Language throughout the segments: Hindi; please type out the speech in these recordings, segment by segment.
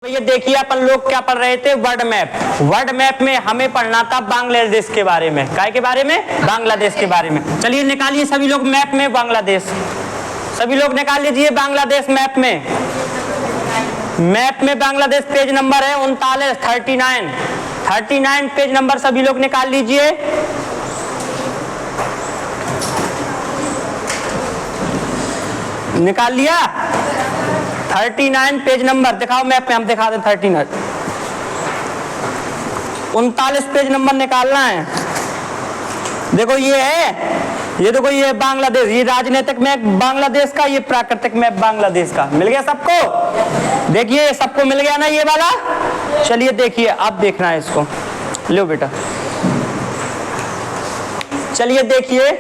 ये देखिए अपन लोग क्या पढ़ रहे थे, वर्ल्ड मैप। वर्ल्ड मैप में हमें पढ़ना था बांग्लादेश के बारे में। काय के बारे में? बांग्लादेश के बारे में। चलिए निकालिए सभी लोग मैप में बांग्लादेश, सभी लोग निकाल लीजिए बांग्लादेश मैप में। मैप में बांग्लादेश पेज नंबर है 39, 39 पेज नंबर सभी लोग निकाल लीजिए। निकाल लिया? 39 पेज नंबर दिखाओ मैप में, हम दिखा दें 39। 39 पेज नंबर निकालना है। देखो ये है, ये देखो ये बांग्लादेश, ये राजनीतिक मैप बांग्लादेश का, ये प्राकृतिक मैप बांग्लादेश का। मिल गया सबको? देखिए सबको मिल गया ना ये वाला। चलिए देखिए अब देखना है इसको, लो बेटा। चलिए देखिए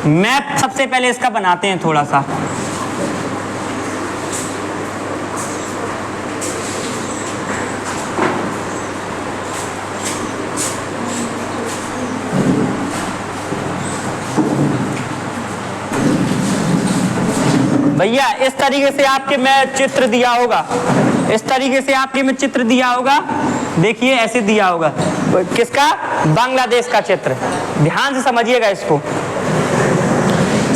मैप सबसे पहले इसका बनाते हैं थोड़ा सा। भैया इस तरीके से आपके में चित्र दिया होगा, इस तरीके से आपके में चित्र दिया होगा। देखिए ऐसे दिया होगा, किसका? बांग्लादेश का चित्र। ध्यान से समझिएगा इसको।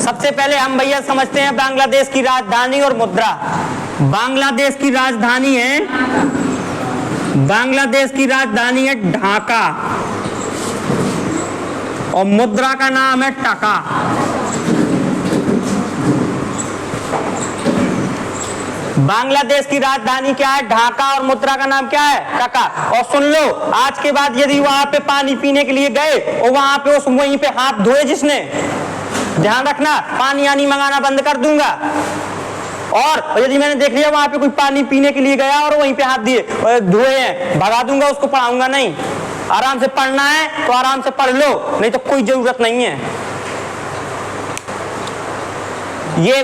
सबसे पहले हम भैया समझते हैं बांग्लादेश की राजधानी और मुद्रा। बांग्लादेश की राजधानी है, बांग्लादेश की राजधानी है ढाका और मुद्रा का नाम है टका। बांग्लादेश की राजधानी क्या है? ढाका और मुद्रा का नाम क्या है? टका। और सुन लो, आज के बाद यदि वहां पे पानी पीने के लिए गए और वहां पे उस वहीं पे हाथ धोए जिसने, ध्यान रखना पानी आनी मंगाना बंद कर दूंगा। और यदि मैंने देख लिया वहां पे कोई पानी पीने के लिए गया और वहीं पे हाथ दिए धोए हैं, भगा दूंगा उसको, पढ़ाऊंगा नहीं। आराम से पढ़ना है तो आराम से पढ़ लो, नहीं तो कोई जरूरत नहीं है। ये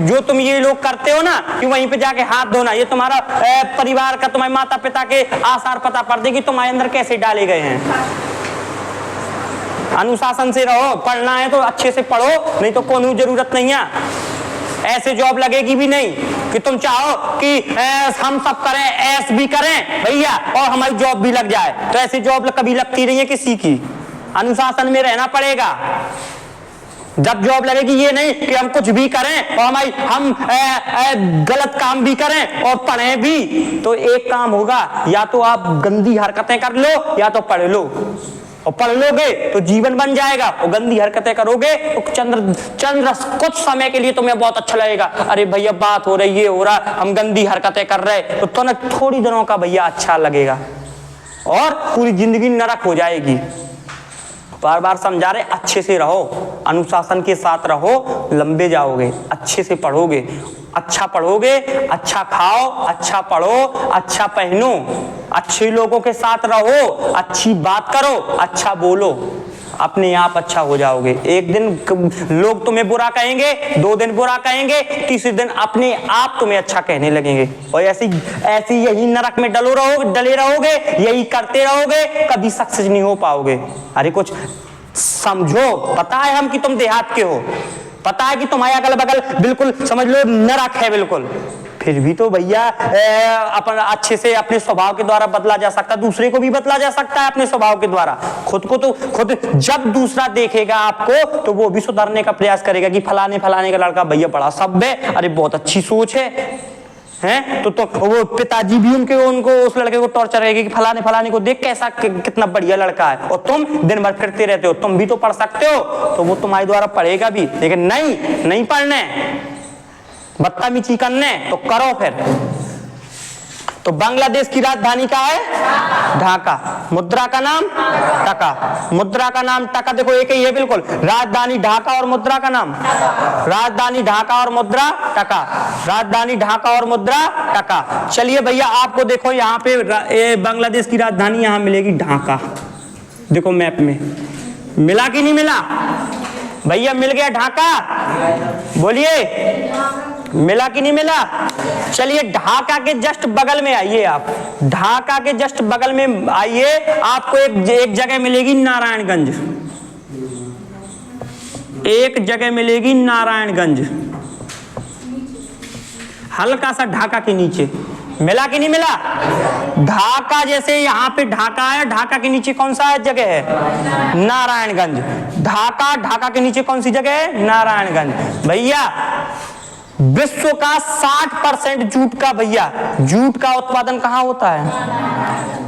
जो तुम ये लोग करते हो ना कि वहीं पे जाके हाथ धोना, ये तुम्हारा परिवार का, तुम्हारे माता पिता के आसार पता पड़ देगी तुम्हारे अंदर कैसे डाले गए हैं। अनुशासन से रहो, पढ़ना है तो अच्छे से पढ़ो, नहीं तो कोई जरूरत नहीं है। ऐसे जॉब लगेगी भी नहीं कि तुम चाहो कि हम सब करें, ऐस भी करें भैया और हमारी जॉब भी लग जाए, तो ऐसी जॉब कभी लगती नहीं है किसी की। अनुशासन में रहना पड़ेगा। जब जॉब लगेगी ये नहीं कि हम कुछ भी करें और हम गलत काम भी करें और पढ़ें भी। तो एक काम होगा, या तो आप गंदी हरकतें कर लो या तो पढ़ लो। और पढ़ लोगे तो जीवन बन जाएगा, और गंदी हरकतें करोगे तो चंद्र कुछ समय के लिए तुम्हें बहुत अच्छा लगेगा। अरे भैया बात हो रही, ये हो रहा, हम गंदी हरकतें कर रहे, तो तुम्हें थोड़ी दिनों का भैया अच्छा लगेगा और पूरी जिंदगी नरक हो जाएगी। बार बार समझा रहे, अच्छे से रहो, अनुशासन के साथ रहो, लंबे जाओगे। अच्छे से पढ़ोगे, अच्छा पढ़ोगे, अच्छा खाओ, अच्छा पढ़ो, अच्छा पहनो, अच्छे लोगों के साथ रहो, अच्छी बात करो, अच्छा बोलो, अपने आप अच्छा हो जाओगे। एक दिन लोग तुम्हें बुरा कहेंगे, 2 दिन बुरा कहेंगे, तीसरे दिन अपने आप तुम्हें अच्छा कहने लगेंगे। और ऐसी यही नरक में डले रहोगे, यही करते रहोगे, कभी सक्सेस नहीं हो पाओगे। अरे कुछ समझो, पता है हम कि तुम देहात के हो, पता है कि तुम्हारे अगल बगल बिल्कुल समझ लो नरक है बिल्कुल, फिर भी तो भैया अपन अच्छे से अपने स्वभाव के द्वारा बदला जा सकता है, दूसरे को भी बदला जा सकता है अपने स्वभाव के द्वारा। खुद को तो खुद जब दूसरा देखेगा आपको तो वो भी सुधरने का प्रयास करेगा कि फलाने का लड़का भैया बड़ा सभ्य है, अरे बहुत अच्छी सोच है। तो वो पिताजी भी उनको उस लड़के को टॉर्चर करेंगे कि फलाने को देख कैसा कितना बढ़िया लड़का है, और तुम दिन भर फिरते रहते हो, तुम भी तो पढ़ सकते हो, तो वो तुम्हारे द्वारा पढ़ेगा भी। लेकिन नहीं पढ़ने, बदतमीजी करने तो करो फिर। तो बांग्लादेश की राजधानी क्या है? ढाका। मुद्रा का नाम टका। मुद्रा का नाम टका, देखो एक ही है बिल्कुल। राजधानी ढाका और मुद्रा का नाम, राजधानी ढाका और मुद्रा टका, राजधानी ढाका और मुद्रा टका। चलिए भैया आपको देखो यहाँ पे बांग्लादेश की राजधानी यहाँ मिलेगी ढाका। देखो मैप में मिला कि नहीं मिला भैया? मिल गया ढाका, बोलिए मिला कि नहीं मिला? चलिए ढाका के जस्ट बगल में आइए, आप ढाका के जस्ट बगल में आइए, आपको एक जगह मिलेगी नारायणगंज, एक जगह मिलेगी नारायणगंज, हल्का सा ढाका के नीचे। मिला कि नहीं मिला? ढाका, जैसे यहाँ पे ढाका है, ढाका के नीचे कौन सा जगह है? नारायणगंज। ढाका, ढाका के नीचे कौन सी जगह है? नारायणगंज। भैया विश्व का 60% जूट का, भैया जूट का उत्पादन कहाँ होता है?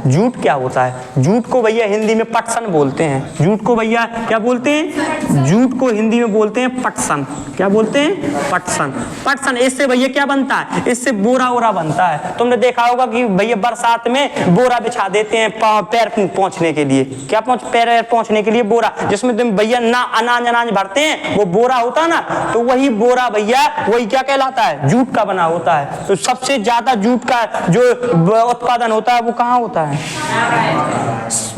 जूट क्या होता है? जूट को भैया हिंदी में पटसन बोलते हैं। जूट को भैया क्या बोलते हैं? जूट को हिंदी में बोलते हैं पटसन। क्या बोलते हैं? पटसन। पटसन, इससे भैया क्या बनता है? इससे बोरा वोरा बनता है। तुमने देखा होगा कि भैया बरसात में बोरा बिछा देते हैं पैर पहुंचने के लिए। क्या पैर पहुंचने के लिए बोरा, जिसमें तुम भैया ना अनाज भरते हैं, वो बोरा होता है ना, तो वही बोरा भैया वही क्या कहलाता है? जूट का बना होता है। तो सबसे ज्यादा जूट का जो उत्पादन होता है वो कहाँ होता है?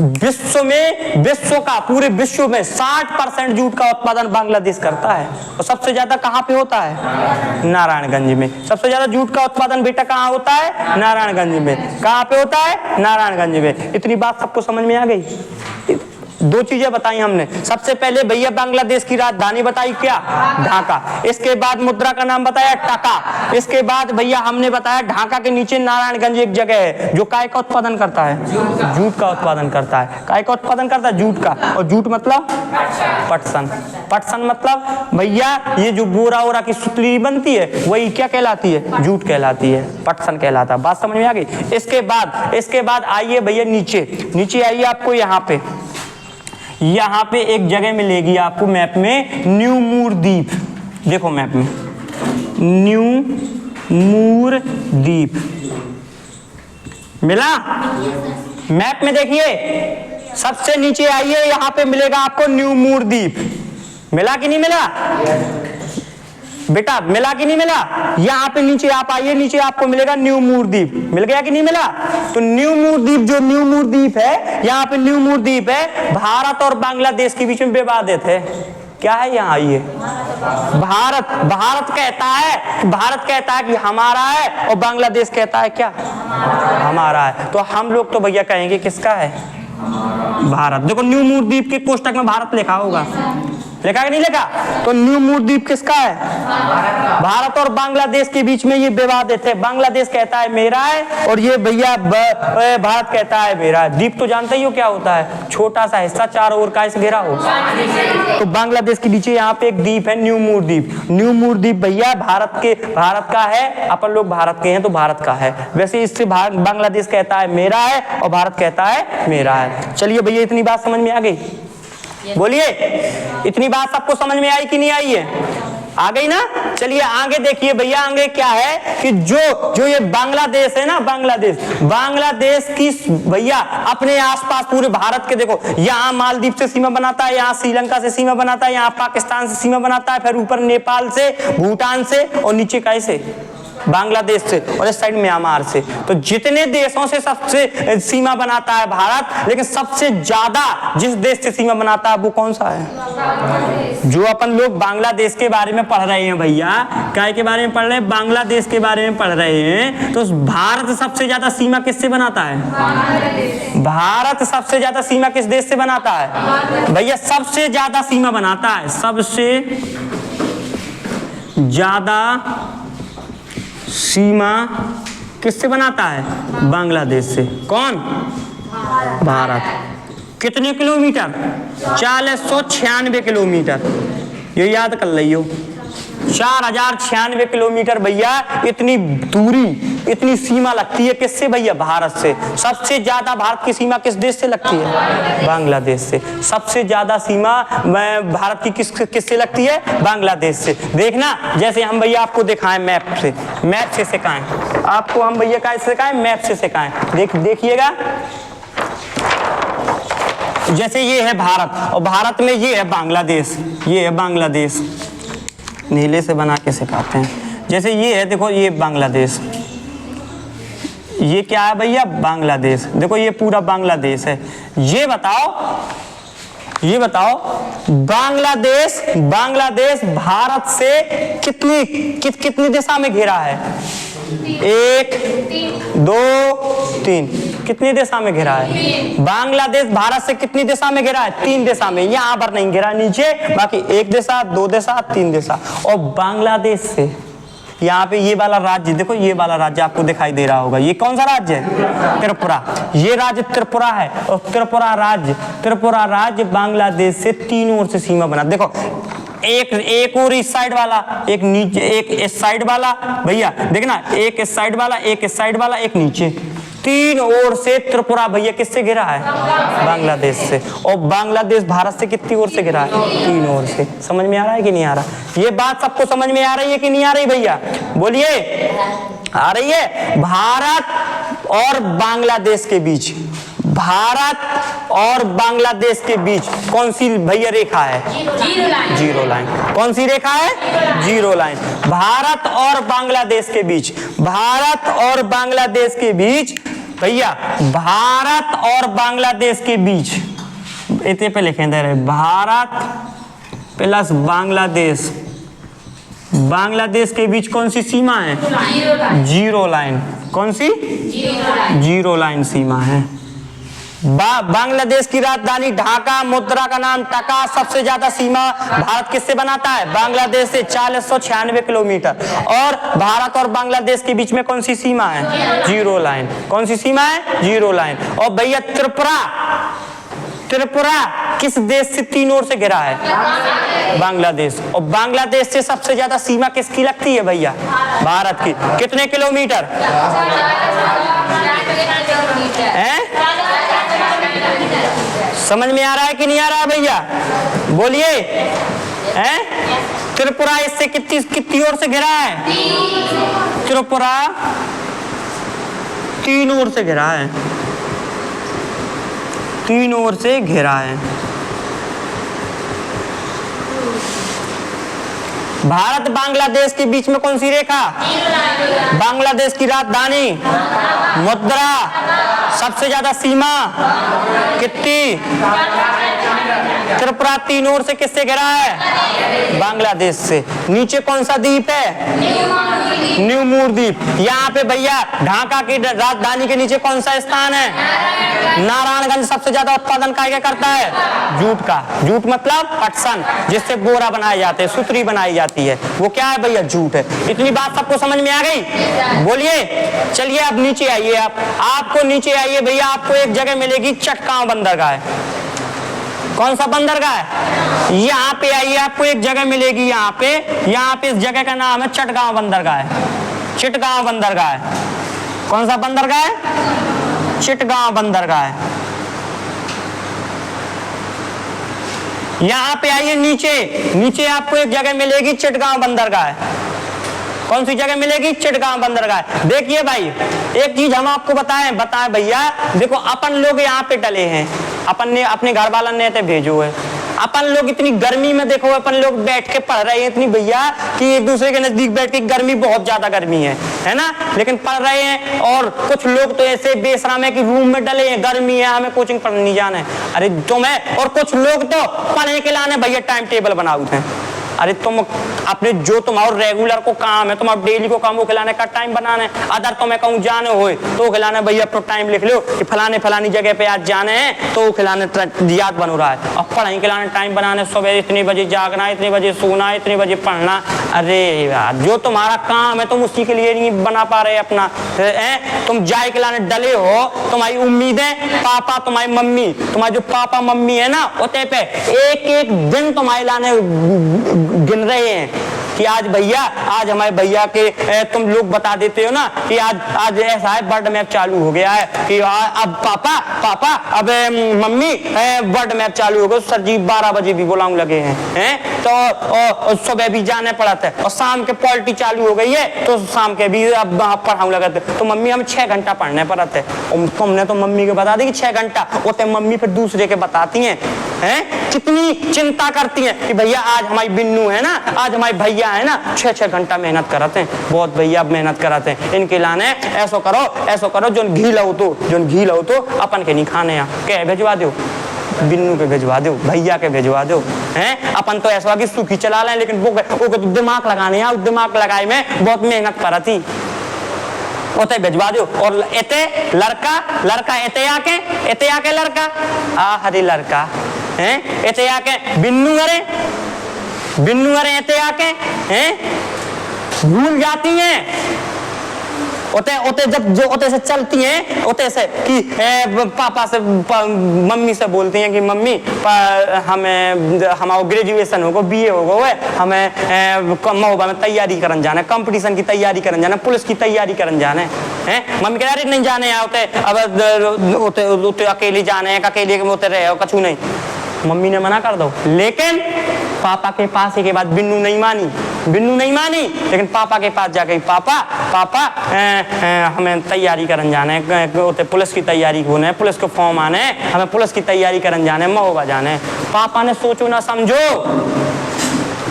विश्व में, विश्व का, पूरे विश्व में 60% जूट का उत्पादन बांग्लादेश करता है। और सबसे ज्यादा कहाँ पे होता है? नारायणगंज में। सबसे ज्यादा जूट का उत्पादन बेटा कहाँ होता है? नारायणगंज में। कहाँ पे होता है? नारायणगंज में। इतनी बात सबको समझ में आ गई? दो चीजें बताई हमने। सबसे पहले भैया बांग्लादेश की राजधानी बताई, क्या? ढाका। इसके बाद मुद्रा का नाम बताया, टका। इसके बाद भैया हमने बताया ढाका के नीचे नारायणगंज एक जगह है जो काय का उत्पादन करता है? जूट का उत्पादन करता है। काय का उत्पादन करता है? जूट का। और जूट मतलब पटसन। पटसन मतलब भैया ये जो बोरा वोरा की सुतली बनती है वही क्या कहलाती है? जूट कहलाती है, पटसन कहलाता है। बात समझ में आ गई? इसके बाद आइए भैया नीचे आइए। आपको यहाँ पे एक जगह मिलेगी आपको मैप में, न्यू मूर द्वीप। देखो मैप में न्यू मूर द्वीप मिला? मैप में देखिए, सबसे नीचे आइए, यहाँ पे मिलेगा आपको न्यू मूर द्वीप। मिला कि नहीं मिला बेटा? मिला कि नहीं मिला? यहाँ पे नीचे आप आइए, नीचे आपको मिलेगा न्यू मूर द्वीप। मिल गया कि नहीं मिला? तो न्यू मूर द्वीप, जो न्यू मूर द्वीप है, यहाँ पे न्यू मूर द्वीप है, भारत और बांग्लादेश के बीच में विवादित है। क्या है यहाँ? ये भारत कहता है कि हमारा है, और बांग्लादेश कहता है क्या? हमारा है। तो हम लोग तो भैया कहेंगे किसका है? भारत। देखो न्यू मूर द्वीप के कोष्टक में भारत लिखा होगा, लिखा कि नहीं लिखा? तो न्यू मूर द्वीप किसका है? भारत और बांग्लादेश के बीच में ये विवादित है। बांग्लादेश कहता है मेरा है, और ये भैया भारत कहता है मेरा है। द्वीप तो जानते ही हो क्या होता है? छोटा सा हिस्सा चारों ओर का घिरा हो। तो बांग्लादेश के नीचे यहाँ पे एक द्वीप है, न्यू मूर द्वीप। न्यू मूर द्वीप भैया भारत का है। अपन लोग भारत के हैं तो भारत का है। वैसे इससे बांग्लादेश कहता है मेरा है, और भारत कहता है मेरा है। चलिए भैया, इतनी बात समझ में आ गई? बोलिए, इतनी बात सबको समझ में आई कि नहीं आई है? आ गई ना? चलिए आगे देखिए भैया, आगे क्या है कि जो ये बांग्लादेश है ना, बांग्लादेश की भैया अपने आसपास पूरे भारत के, देखो यहाँ मालदीव से सीमा बनाता है, यहाँ श्रीलंका से सीमा बनाता है, यहाँ पाकिस्तान से सीमा बनाता है, फिर ऊपर नेपाल से, भूटान से, और नीचे कैसे? बांग्लादेश से, और इस साइड म्यांमार से। तो जितने देशों से सबसे सीमा बनाता है भारत, लेकिन सबसे ज्यादा जिस देश से सीमा बनाता है वो कौन सा है? जो अपन लोग बांग्लादेश के बारे में पढ़ रहे हैं भैया, क्या के बारे में पढ़ रहे हैं? बांग्लादेश के बारे में पढ़ रहे हैं। तो भारत सबसे ज्यादा सीमा किससे बनाता है? भारत सबसे ज्यादा सीमा किस देश से बनाता है? भैया सबसे ज्यादा सीमा बनाता है, सबसे ज्यादा सीमा किससे बनाता है? बांग्लादेश से। कौन? भारत। कितने किलोमीटर? 496 किलोमीटर। ये याद कर लियो, 4096 किलोमीटर भैया इतनी दूरी, इतनी सीमा लगती है किससे भैया? भारत से। सबसे ज्यादा भारत की सीमा किस देश से लगती है? बांग्लादेश से। सबसे ज्यादा सीमा भारत की किससे लगती है? बांग्लादेश से। देखना, जैसे हम भैया आपको दिखाएं मैप से सिखाएं आपको, हम भैया कैसे सिखाएं? मैप से सिखाएं। देखिएगा, जैसे ये है भारत, और भारत में ये है बांग्लादेश, ये है बांग्लादेश। नीले से बना के सिखाते हैं। जैसे ये है, देखो ये बांग्लादेश, ये क्या है भैया? बांग्लादेश। देखो ये पूरा बांग्लादेश है। ये बताओ बांग्लादेश भारत से कितनी दिशा में घिरा है? 1 2 3। कितनी दिशा में घिरा है? बांग्लादेश भारत से कितनी दिशा में घिरा है? 3 दिशा में। यहाँ पर नहीं घिरा नीचे, बाकी 1 दिशा, 2 दिशा, 3 दिशा। और बांग्लादेश से यहाँ पे ये वाला राज्य देखो, ये वाला राज्य आपको दिखाई दे रहा होगा, ये कौन सा राज्य है? त्रिपुरा। ये राज्य त्रिपुरा है और त्रिपुरा राज्य बांग्लादेश से तीनों ओर से सीमा बना। देखो एक और इस साइड वाला, एक नीचे, एक इस साइड वाला, भैया देखना, एक इस साइड वाला, एक इस साइड वाला, एक नीचे, तीन ओर से त्रिपुरा भैया किससे घिरा है? बांग्लादेश से। और बांग्लादेश भारत से कितनी ओर से घिरा है? तीन ओर से। समझ में आ रहा है कि नहीं आ रहा? ये बात सबको समझ में आ रही है कि नहीं आ रही भैया? बोलिए, आ रही है? भारत और बांग्लादेश के बीच, भारत और बांग्लादेश के बीच कौन सी भैया रेखा है? Zero line. कौन सी रेखा है? Zero line. भारत और बांग्लादेश के बीच, भारत और बांग्लादेश के बीच भैया, भारत और बांग्लादेश के बीच, इतने पे लिखें दे रहे, भारत प्लस बांग्लादेश, बांग्लादेश के बीच कौन सी सीमा है? Zero line. कौन सी? जीरो लाइन सीमा है। बांग्लादेश की राजधानी ढाका, मुद्रा का नाम टका। सबसे ज्यादा सीमा भारत किससे बनाता है? बांग्लादेश से 4096 किलोमीटर। और भारत और बांग्लादेश के बीच में कौन सी सीमा है? Zero line. कौन सी सीमा है? Zero line. और भैया त्रिपुरा, त्रिपुरा किस देश से तीन ओर से घिरा है? बांग्लादेश। और बांग्लादेश से सबसे ज्यादा सीमा किसकी लगती है भैया? भारत की। कितने किलोमीटर है? समझ में आ रहा है कि नहीं आ रहा है भैया? बोलिए, हैं? त्रिपुरा इससे कितनी ओर से घिरा है? त्रिपुरा तीन ओर से घिरा है, तीन ओर से घिरा है। भारत बांग्लादेश के बीच में कौन सी रेखा? बांग्लादेश की राजधानी, मुद्रा, सबसे ज्यादा सीमा कितनी? त्रिपुरा तीन ओर से किससे घिरा है? बांग्लादेश से। नीचे कौन सा द्वीप है? न्यू मूर द्वीप। यहाँ पे भैया ढाका की राजधानी के नीचे कौन सा स्थान है? नारायणगंज। सबसे ज्यादा उत्पादन क्या करता है? जूट का। जूट मतलब पटसन, जिससे बोरा बनाए जाते हैं, सुतरी बनाई जाती है, वो क्या है भैया? जूट है। इतनी बात सबको समझ में आ गई? बोलिए। चलिए अब नीचे आइए, आप आपको नीचे आइए भैया, आपको एक जगह मिलेगी चटगांव बंदरगाह। कौन सा बंदरगाह है? यहाँ पे आइए, आपको एक जगह मिलेगी यहाँ पे इस जगह का नाम है चटगांव बंदरगाह है। चिटगांव बंदरगाह है। कौन सा बंदरगाह है? चिटगांव बंदरगाह है। यहाँ पे आइए नीचे आपको एक जगह मिलेगी चिटगांव बंदरगाह। कौन सी जगह मिलेगी? चिटगांव बंदरगाह। देखिए भाई, एक चीज हम आपको बताएं भैया, देखो अपन लोग यहाँ पे डले हैं, अपन ने अपने घर वालों ने भेजो है, अपन लोग इतनी गर्मी में देखो अपन लोग बैठ के पढ़ रहे हैं इतनी भैया कि एक दूसरे के नजदीक बैठ के, गर्मी बहुत ज्यादा गर्मी है ना, लेकिन पढ़ रहे हैं। और कुछ लोग तो ऐसे बेशरम है कि रूम में डले हैं, गर्मी है, हमें कोचिंग पढ़ने नहीं जाना है। अरे तुम्हें, और कुछ लोग तो पढ़ने के लाने भैया टाइम टेबल बनाओ थे। अरे तुम अपने जो तुम्हारा रेगुलर को काम है, तुम्हारा डेली को काम, वो खिलाने का टाइम बनाना है। अदर तो मैं कहूँ जाने हो तो खिलाना भैया, तो टाइम लिख लो कि फलानी जगह पे आज जाने हैं, तो खिलाने याद बन रहा है। और पढ़ाई खिलाने टाइम बनाने, सुबह इतने बजे जागना, इतने बजे सोना, इतने बजे पढ़ना। अरे यार, जो तुम्हारा काम है तुम उसी के लिए नहीं बना पा रहे अपना। तुम जाए खिलाने डले हो, तुम्हारी उम्मीदें पापा, तुम्हारी मम्मी, तुम्हारे जो पापा मम्मी है ना, उते पे एक एक दिन तुम्हारे लाने गिन रहे हैं कि आज भैया, आज हमारे भैया के तुम लोग बता देते हो ना कि आज ऐसा है, वर्ड मैप चालू हो गया है कि अब पापा अब मम्मी वर्ड मैप चालू हो गया, सर जी 12 बजे भी बुलाऊं लगे हैं तो सुबह भी जाने पड़ा था, और शाम के पॉलिटी चालू हो गई है तो शाम के भी अब पढ़ाऊं लगा थे, तो मम्मी हम 6 घंटा पढ़ने पड़ा थे। तुमने तो मम्मी को बता दी कि 6 घंटा, वो मम्मी फिर दूसरे के बताती हैं, कितनी चिंता करती हैं कि भैया आज हमारी बिन्नू है ना, आज हमारे भैया है ना, 6-6 घंटा मेहनत कराते हैं, बहुत भैया मेहनत कराते हैं, इनके लाने ऐसो करो जो घी लो तो अपन के नहीं खाने, क्या भेजवा दो, बिन्नू के भेजवा दो, भैया के भेजवा दो, हैं? अपन तो ऐसा कि सूखी चला लें, लेकिन वो तो दिमाग लगाने, यहाँ दिमाग लगाए में बहुत मेहनत कराती, ओते भेजवा दो। और एते लड़का एते आके लड़का हरी लड़का हैं, एते आके बिन्नू अरे एते आके हैं, भूल जाती हैं। ओते ओते जब जो ओते से चलती हैं, ओते से कि पापा से मम्मी से बोलती हैं कि मम्मी हमारा ग्रेजुएशन होगा, BA होगा, हमें महोबा में तैयारी करन जाना है, कंपटीशन की तैयारी करन जाना है, पुलिस की तैयारी करन जाना है। मम्मी कह रही नहीं जाने होते, अब ओते अकेले जाने हैं, अकेले होते रहे हो, कछु नहीं। मम्मी ने मना कर दो, लेकिन पापा के पास के बाद बिन्नू नहीं मानी, लेकिन पापा के पास जाके पापा हमें तैयारी करन जाना है, पुलिस की तैयारी होने है, पुलिस को फॉर्म आने है, हमें पुलिस की तैयारी करन जाना है, महोबा जाना है। पापा ने सोचो ना समझो,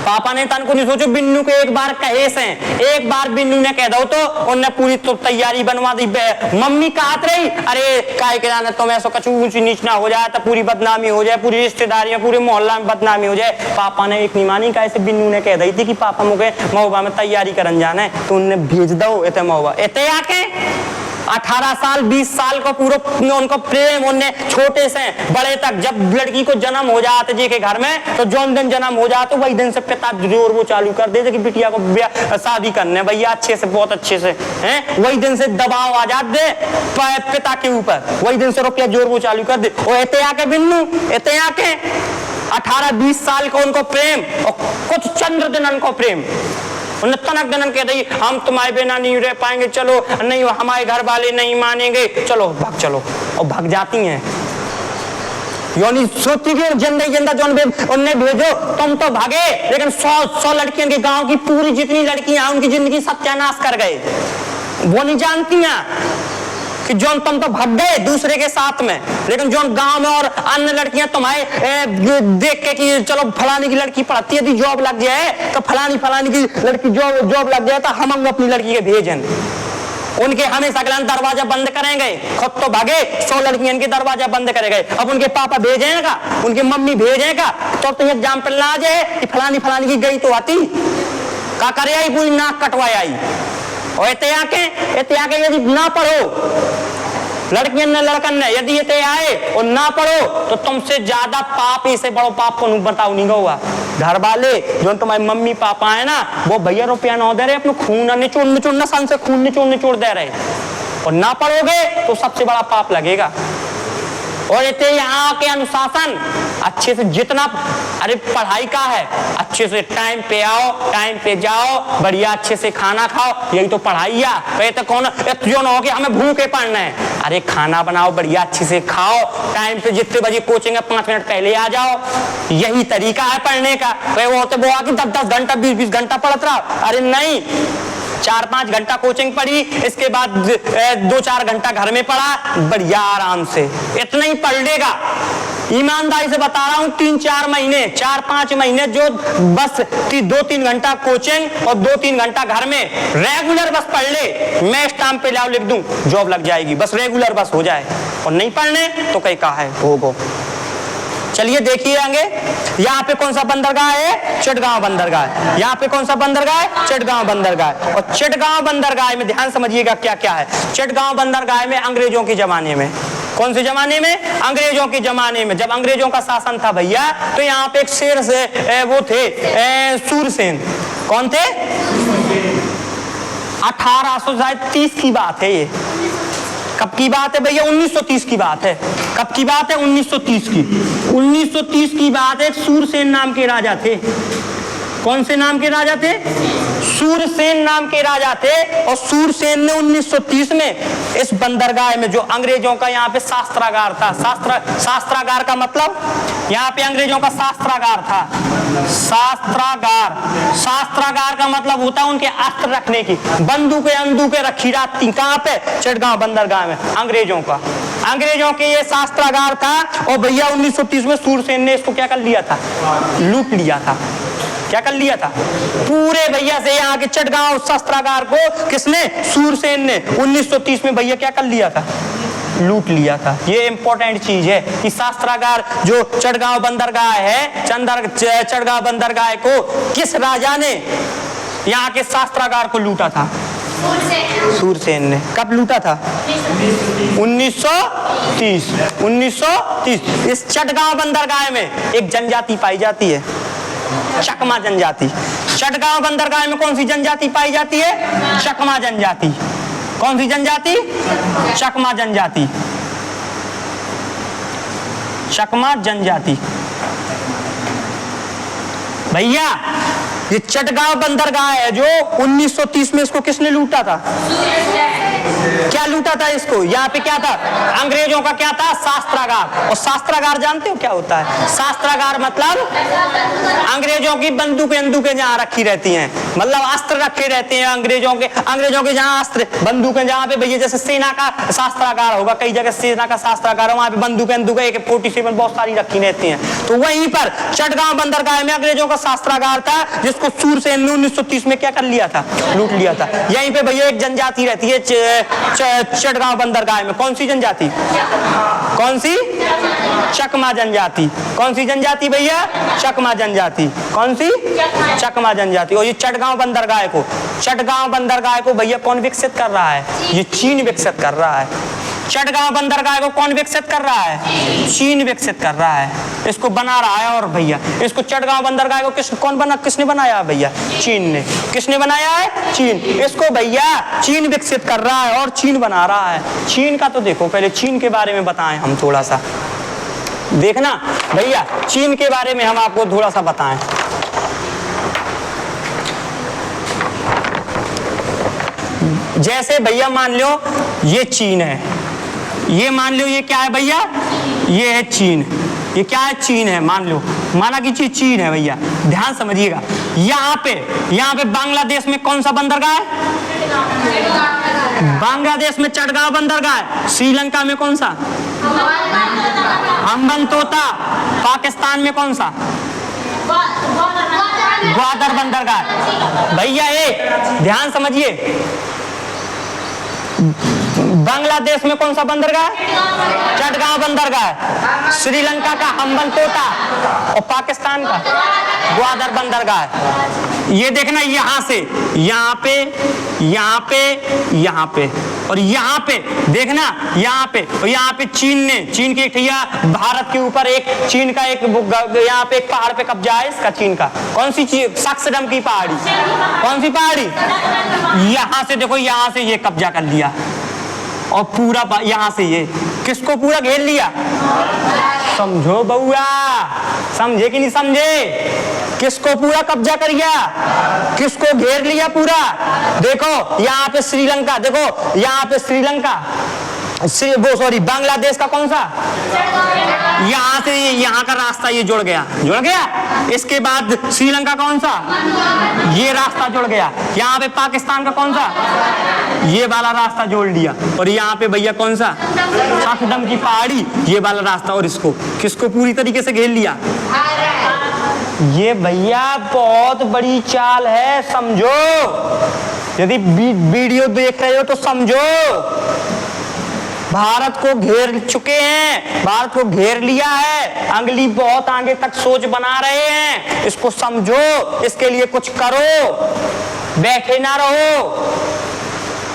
पापा ने तन को नहीं सोचो, बिन्नू को एक बार कहे से, एक बार बिन्नू ने कह दो तो उन्हें पूरी तो तैयारी बनवा दी। मम्मी कहत रही अरे काय के जाने तुम ऐसा कछु ऊंच नीच ना हो जाए तो पूरी बदनामी हो जाए, पूरी रिश्तेदारियां पूरे मोहल्ला में बदनामी हो जाए। पापा ने एक नहीं मानी, कैसे बिन्नू ने कह दी थी कि पापा मुझे महोबा में तैयारी करन जाना है, तो उन्हें भेज दो इतने महोबा। इतने आके 18 साल 20 साल को पूरा उनको प्रेम, उन्हें छोटे से बड़े तक, जब लड़की को जन्म हो जाते जी के घर में, तो जो दिन जन्म हो जाते वही दिन से पिता जोर वो चालू कर देते कि बिटिया को शादी करने भैया अच्छे से, बहुत अच्छे से हैं। वही दिन से दबाव आ जाते पिता के ऊपर, वही दिन से रुपया जोर वो चालू कर दे। और इतने आके बिन्नू, इतने आके 18-20 साल को उनको प्रेम, और कुछ चंद्र दिन को प्रेम, उन्हें तनक दनन कह दी हम तुम्हारे बिना नहीं रह पाएंगे, चलो नहीं हमारे घर वाले नहीं मानेंगे, चलो भाग चलो, और भाग जाती हैं। योनी सोचती थी जिंदा जौन उन्हें भेजो, तुम तो भागे, लेकिन 100 लड़कियों के गांव की पूरी जितनी लड़कियां उनकी जिंदगी सत्यानाश कर गए। वो नहीं जानती हैं कि जौन तुम तो भाग गए दूसरे के साथ में, लेकिन जौन गांव में और अन्य लड़कियां तुम्हारे देख के कि चलो फलानी की लड़की पढ़ती है, जॉब लग जाए तो फलानी की लड़की जॉब लग जाए तो हम अपनी लड़की के भेजें। उनके हमेशा अगला दरवाजा बंद करेंगे, खुद तो भागे, 100 लड़कियां के दरवाजा बंद करेंगे। अब उनके पापा भेजेगा, उनकी मम्मी भेजेगा, तो एग्जाम्पल ना आ जाए कि फलानी की गई तो आती का करे आई, पूरी नाक कटवाए आई। और इतने आके यदि ना पढ़ो लड़कियन ने लड़कन ने, यदि ये आए और ना पढ़ो तो तुमसे ज्यादा पाप, इसे बड़ो पाप को बताओ नहीं होगा। घर वाले जो तुम्हारे मम्मी पापा है ना, वो भैया रुपया ना दे रहे, अपने खून निचोड़ सन से खून निचोड़ दे रहे, और ना पढ़ोगे तो सबसे बड़ा पाप लगेगा। और इतने यहाँ के अनुशासन अच्छे से जितना, अरे पढ़ाई का है, अच्छे से टाइम पे आओ, टाइम पे जाओ, बढ़िया अच्छे से खाना खाओ, यही तो पढ़ाई है। कहते कौन जो ना हो कि हमें भूखे पढ़ना है, अरे खाना बनाओ, बढ़िया अच्छे से खाओ, टाइम पे जितने बजे कोचिंग है 5 मिनट पहले आ जाओ, यही तरीका है पढ़ने का। वो होते वो आके 10-10 घंटा 20-20 घंटा पढ़ता रहा, अरे नहीं, 4-5 घंटा कोचिंग पढ़ी, इसके बाद 2-4 घंटा घर में पढ़ा, बढ़िया आराम से इतना ही पढ़ लेगा। ईमानदारी से बता रहा हूं, 3-4 महीने 4-5 महीने जो बस 2-3 घंटा कोचिंग और 2-3 घंटा घर में रेगुलर बस पढ़ ले, मैं स्टाम्प पे लाओ लिख दूं, जॉब लग जाएगी, बस रेगुलर बस हो जाए। और नहीं पढ़ने तो कहीं कहा है होगो। चलिए देखिए आगे, यहाँ पे कौन सा बंदरगाह है, चिटगांव बंदरगाह। यहाँ पे कौन सा बंदरगाह है, चिटगांव बंदरगाह। और चिटगांव बंदरगाह में ध्यान समझिएगा क्या क्या है। चिटगांव बंदरगाह में अंग्रेजों के जमाने में, कौन से जमाने में, अंग्रेजों के जमाने में, जब अंग्रेजों का शासन था भैया, तो यहाँ पे एक शेर से वो थे सूरसेन। कौन थे? 1830 की बात है ये। कब की बात है भैया? 1930 की बात है। कब की बात है? 1930 की। 1930 की बात है। सूरसेन नाम के राजा थे। कौन से नाम के राजा थे? सूरसेन नाम के राजा थे। और सूरसेन ने 1930 में इस बंदरगाह में, जो अंग्रेजों का यहाँ पे शास्त्रागार था, शास्त्रागार का मतलब यहाँ पे अंग्रेजों का शास्त्रागार था। शास्त्रागार का मतलब होता है उनके अस्त्र रखने की, बंदूकें रखी रहती। कहाँ पे? चिटगांव बंदरगाह में अंग्रेजों का। अंग्रेजों के ये शास्त्रागार था। और भैया 1930 में सूरसेन ने इसको क्या कर लिया था? लूट लिया था। क्या कर लिया था? पूरे भैया से यहाँ के चिटगांव शस्त्रागार को किसने? सूरसेन ने 1930 में भैया क्या कर लिया था? लूट लिया था। ये इंपॉर्टेंट चीज है कि शास्त्रागार जो चिटगांव बंदरगाह है, चिटगांव बंदरगाह को किस राजा ने यहाँ के शास्त्रागार को लूटा था? सूरसेन ने। कब लूटा था? 1930। इस चिटगांव बंदरगाह में एक जनजाति पाई जाती है। चकमा जनजाति। चटगांव बंदरगाह में कौन सी जनजाति पाई जाती है? चकमा जनजाति। कौन सी जनजाति? चकमा जनजाति। चकमा जनजाति। भैया ये चटगांव बंदरगाह है जो 1930 में इसको किसने लूटा था? क्या लूटा था इसको? यहाँ पे क्या था? अंग्रेजों का क्या था? शास्त्रागार। और शास्त्रागार जानते हो क्या होता है? शास्त्रागार मतलब अंग्रेजों की बंदूकें जहाँ रखी रहती हैं, मतलब अस्त्र रखे रहते हैं अंग्रेजों के जहाँ अस्त्र बंदूकें जहाँ पे भैया जैसे सेना का शास्त्रागार होगा, कई जगह सेना का शास्त्रागार है, वहाँ पे बंदूकें AK-47 बहुत सारी रखी रहती हैं। तो वहीं पर चटगांव बंदरगाह में अंग्रेजों का शास्त्रागार था जिसको सूरसेन ने 1930 में क्या कर लिया था? लूट लिया था। यहीं पे भैया एक जनजाति रहती है चटगांव बंदरगाह में। कौन सी जनजाति? कौन सी? चकमा जनजाति। कौन सी जनजाति भैया? चकमा जनजाति। कौन सी? चकमा जनजाति। और ये चटगांव बंदरगाह को भैया कौन विकसित कर रहा है? ये चीन विकसित कर रहा है। चटगांव बंदरगाह को कौन विकसित कर रहा है? चीन विकसित कर रहा है, इसको बना रहा है। और भैया इसको चटगांव बंदरगाह को किसने बनाया है भैया? चीन ने। किसने बनाया है? चीन। इसको भैया चीन विकसित कर रहा है और चीन बना रहा है। चीन का तो देखो, पहले चीन के बारे में बताएं हम थोड़ा सा। देखना भैया चीन के बारे में हम आपको थोड़ा सा बताएं। जैसे भैया मान लो ये चीन है, ये मान लो ये क्या है भैया? ये है चीन। ये क्या है? चीन है। मान लो, माना कि चीन है भैया। ध्यान समझिएगा, यहाँ पे बांग्लादेश में कौन सा बंदरगाह है? बांग्लादेश में चटगांव बंदरगाह है। श्रीलंका में कौन सा? हम्बनतोता। पाकिस्तान में कौन सा? ग्वादर बंदरगाह। भैया एक ध्यान समझिए, बांग्लादेश में कौन सा बंदरगाह? चटगांव बंदरगाह। श्रीलंका का हम्बनतोता और पाकिस्तान का ग्वादर बंदरगाह। ये देखना, यहाँ से यहाँ पे और यहाँ पे देखना, यहाँ पे चीन के भैया भारत के ऊपर एक चीन का एक यहाँ पे एक पहाड़ पे कब्जा है इसका, चीन का। कौन सी चीज? सक्सडम की पहाड़ी। कौन सी पहाड़ी? यहाँ से देखो, यहाँ से ये कब्जा कर लिया और पूरा यहाँ से ये किसको पूरा घेर लिया? समझो बउआ, समझे कि नहीं समझे? किसको पूरा कब्जा कर लिया? किसको घेर लिया पूरा? देखो यहाँ पे श्रीलंका, देखो यहाँ पे श्रीलंका, बांग्लादेश का कौन सा? यहाँ से यहाँ का रास्ता ये जुड़ गया। इसके बाद श्रीलंका कौन सा? ये रास्ता जुड़ गया। यहाँ पे पाकिस्तान का कौन सा? ये वाला रास्ता जोड़ लिया। और यहाँ पे भैया कौन सा? सक्सडम की पहाड़ी, ये वाला रास्ता। और इसको किसको पूरी तरीके से घेर लिया? ये भैया बहुत बड़ी चाल है, समझो। यदि वीडियो देख रहे हो तो समझो। भारत को घेर चुके हैं, भारत को घेर लिया है, अगली बहुत आगे तक सोच बना रहे हैं। इसको समझो, इसके लिए कुछ करो, बैठे ना रहो।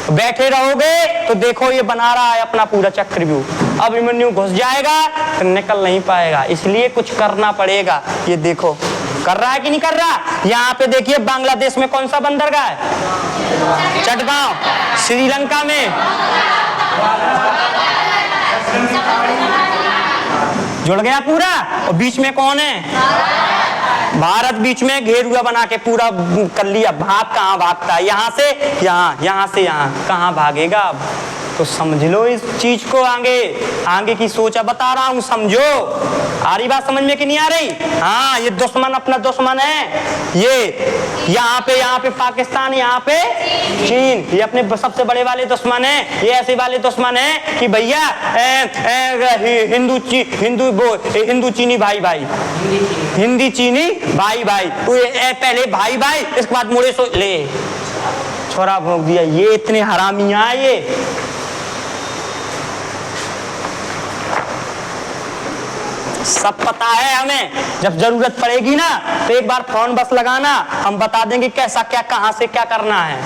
बैठे रहोगे तो देखो ये बना रहा है अपना पूरा चक्रव्यूह। अभिमन्यु घुस जाएगा तो निकल नहीं पाएगा, इसलिए कुछ करना पड़ेगा। ये देखो कर रहा है कि नहीं कर रहा? यहाँ पे देखिए बांग्लादेश में कौन सा बंदरगाह है? चटगांव। श्रीलंका में जुड़ गया पूरा। और बीच में कौन है? भारत बीच में घेरुआ बना के पूरा कर लिया। भाग कहाँ भागता है? यहाँ से यहाँ, यहाँ से यहाँ, कहाँ भागेगा अब? तो समझ लो इस चीज को, आगे की सोचा बता रहा हूँ, समझो। आ रही बात समझ में कि नहीं आ रही? हाँ, ये दुश्मन अपना दुश्मन है। ये यहाँ पे पाकिस्तान, यहाँ पे चीन, ये अपने सबसे बड़े वाले दुश्मन है। ये ऐसे वाले दुश्मन है कि भैया हिंदू चीनी भाई भाई, हिंदी चीनी भाई भाई, पहले भाई भाई, इसके बाद मुड़े सो ले छोरा भोंक दिया। ये इतने हरामियां हैं ये। सब पता है हमें, जब जरूरत पड़ेगी ना तो एक बार फोन बस लगाना, हम बता देंगे कैसा क्या, कहां से क्या करना है,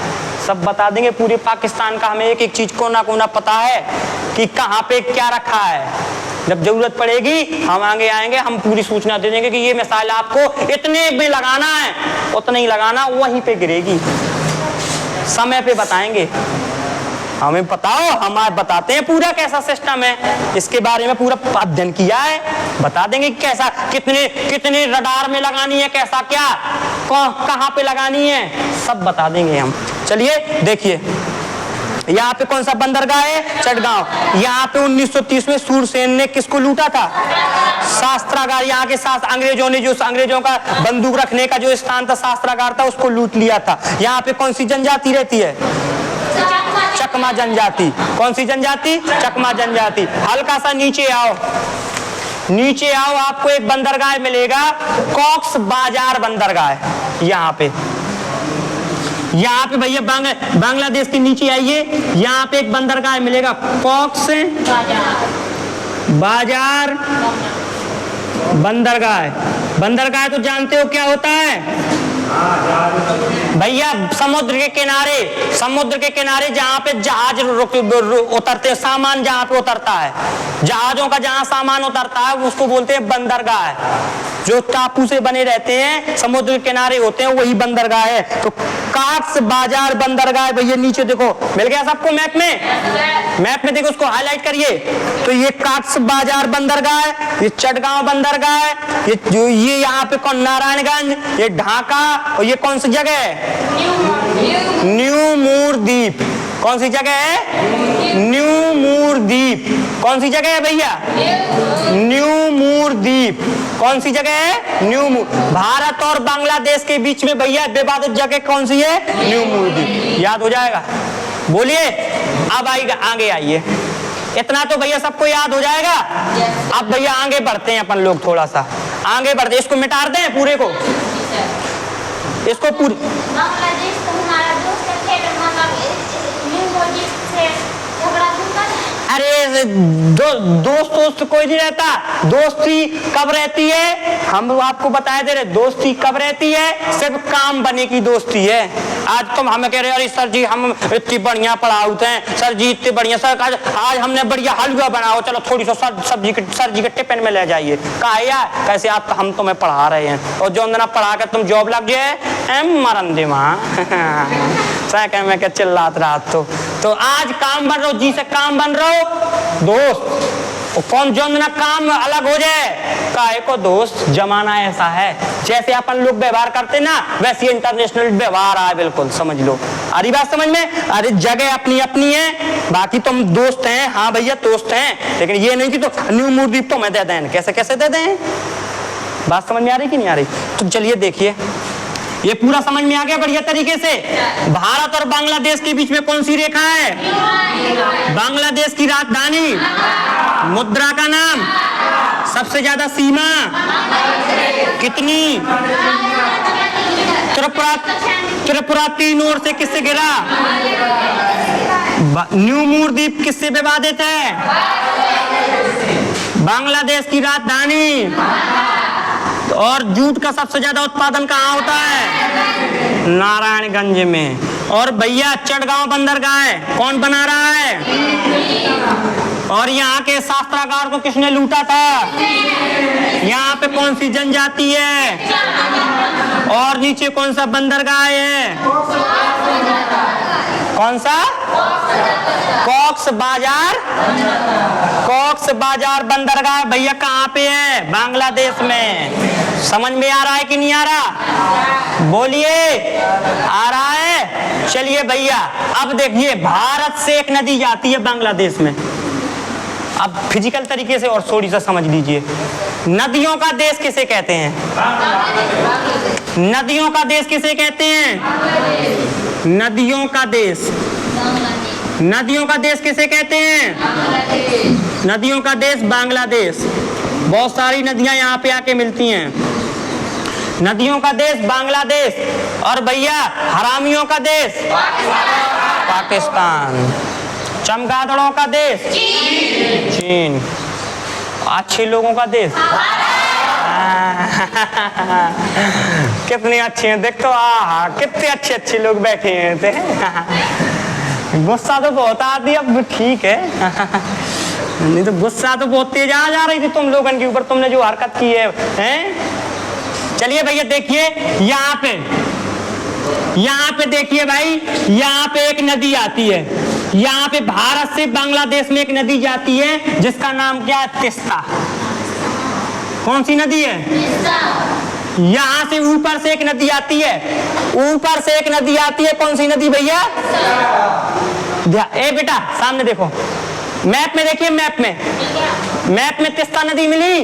सब बता देंगे। पूरे पाकिस्तान का हमें एक एक चीज कोना कोना पता है कि कहां पे क्या रखा है। जब जरूरत पड़ेगी हम आगे आएंगे, हम पूरी सूचना दे देंगे कि ये मिसाइल आपको इतने में लगाना है, उतना ही लगाना, वहीं पे गिरेगी, समय पे बताएंगे। हमें बताओ, हम आज बताते हैं पूरा कैसा सिस्टम है, इसके बारे में पूरा अध्ययन किया है, बता देंगे कि कैसा, कितने कितने रडार में लगानी है, कैसा क्या, कहाँ पे लगानी है, सब बता देंगे हम। चलिए देखिए, यहाँ पे कौन सा बंदरगाह है, चटगांव। यहाँ पे 1930 में सूरसेन ने किसको लूटा था, शास्त्रागार। यहाँ के अंग्रेजों ने, जो अंग्रेजों का बंदूक रखने का जो स्थान था, शास्त्रागार था, उसको लूट लिया था। यहाँ पे कौन सी जनजाति रहती है, चकमा जनजाति। कौन सी जनजाति, चकमा जनजाति। हल्का सा नीचे आओ, नीचे आओ, आपको एक बंदरगाह मिलेगा, कॉक्स बाजार बंदरगाह। यहाँ पे भैया बांग्लादेश के नीचे आइए, यहाँ पे एक बंदरगाह मिलेगा, कॉक्स बाजार बंदरगाह। बंदरगाह तो जानते हो क्या होता है भैया, समुद्र के किनारे जहाँ पे जहाज उतरते हैं, सामान जहाँ पे उतरता है, जहाजों का जहाँ सामान उतरता है उसको बोलते हैं बंदरगाह। जो टापू से बने रहते हैं, समुद्र के किनारे होते हैं, वही बंदरगाह है। तो कॉक्स बाजार बंदरगाह भैया नीचे देखो, मिल गया सबको मैप में देखो, उसको हाईलाइट करिए। तो ये कॉक्स बाजार बंदरगाह, ये चटगांव बंदरगाह, ये यहाँ पे कौन, नारायणगंज, ये ढाका, और ये कौन सी जगह है, न्यू मूर द्वीप। कौन सी जगह है, न्यू मूर द्वीप। कौन सी जगह है भैया, न्यू मूर द्वीप। कौन सी जगह है, न्यू मूर। भारत और बांग्लादेश के बीच में भैया विवादित जगह कौन सी है, न्यू मूर द्वीप। याद हो जाएगा, बोलिए। अब आगे आइए, इतना तो भैया सबको याद हो जाएगा। अब भैया आगे बढ़ते हैं अपन लोग, थोड़ा सा आगे बढ़ते, इसको मिटा दें पूरे को, इसको पूरी। बांग्लादेश तो हमारा दोस्त है, अरे दोस्त कोई नहीं रहता। दोस्ती कब रहती है, हम आपको बताए दे रहे, दोस्ती कब रहती है, सिर्फ काम बने की दोस्ती है। आज तुम हमें कह रहे हो, अरे सर जी हम इतनी बढ़िया पढ़ाते हैं, सर जी इतनी बढ़िया, सर आज हमने बढ़िया हलवा बनाओ, चलो थोड़ी सी सब्जी सर जी के टिफिन में ले जाइए। कहा यार कैसे आप, हम तुम्हें पढ़ा रहे हैं, और जो अंदर पढ़ा कर तुम जॉब लग जाए मरन दिमाग में क्या चिल्लात रात। तो आज काम बन रहो, जी से काम बन रहो, दोस्त कौन, जो ना काम अलग हो जाए, काहे को दोस्त। जमाना ऐसा है, जैसे अपन लोग व्यवहार करते ना, वैसे इंटरनेशनल व्यवहार आए, बिल्कुल समझ लो। अरे बात समझ में, अरे जगह अपनी अपनी है, बाकी तुम दोस्त हैं, हाँ भैया दोस्त हैं, लेकिन ये नहीं कि तो न्यू मूर द्वीप तो मैं दे दें, कैसे कैसे दे दें। बात समझ में आ रही कि नहीं आ रही। तो चलिए देखिए, ये पूरा समझ में आ गया बढ़िया तरीके से। भारत और बांग्लादेश के बीच में कौन सी रेखा है, बांग्लादेश की राजधानी, मुद्रा का नाम, सबसे ज्यादा सीमा कितनी, त्रिपुरा 3 ओर से किससे घिरा, न्यू मूर द्वीप किससे विवादित है, बांग्लादेश की राजधानी। और जूट का सबसे ज्यादा उत्पादन कहाँ होता है, नारायणगंज में। और भैया चटगांव बंदरगाह है, कौन बना रहा है, और यहाँ के शास्त्रागार को किसने लूटा था, यहाँ पे कौन सी जनजाति है, और नीचे कौन सा बंदरगाह है, कौन सा, कॉक्स बाजार बंदरगाह भैया कहाँ पे है, बांग्लादेश में। समझ में आ रहा है कि नहीं आ रहा, बोलिए आ रहा है। चलिए भैया अब देखिए, भारत से एक नदी जाती है बांग्लादेश में। अब फिजिकल तरीके से और थोड़ी सा समझ लीजिए, नदियों का देश किसे कहते हैं, नदियों का देश किसे कहते हैं, नदियों का देश, नदियों का देश किसे कहते हैं, नदियों का देश बांग्लादेश। बहुत सारी नदियां यहाँ पे आके मिलती हैं। नदियों का देश बांग्लादेश, और भैया हरामियों का देश पाकिस्तान, चमगादड़ों का देश चीन, अच्छे लोगों का देश कितने अच्छे हैं, देख तो आहा कितने अच्छे अच्छे लोग बैठे हैं। गुस्सा तो बहुत आती है, अब ठीक है। नहीं तो गुस्सा तो बहुत तेज आ जा रही थी तुम लोगों के ऊपर, तुमने जो हरकत की है, हैं? चलिए भैया देखिए यहाँ पे देखिए भाई, यहाँ पे एक नदी आती है, यहाँ पे भारत से बांग्लादेश में एक नदी जाती है जिसका नाम क्या है? तिस्ता। कौन सी नदी है? यहाँ से ऊपर से एक नदी आती है, ऊपर से एक नदी आती है, कौन सी नदी भैया? ए बेटा सामने देखो, मैप में देखिए, मैप में तिस्ता नदी मिली,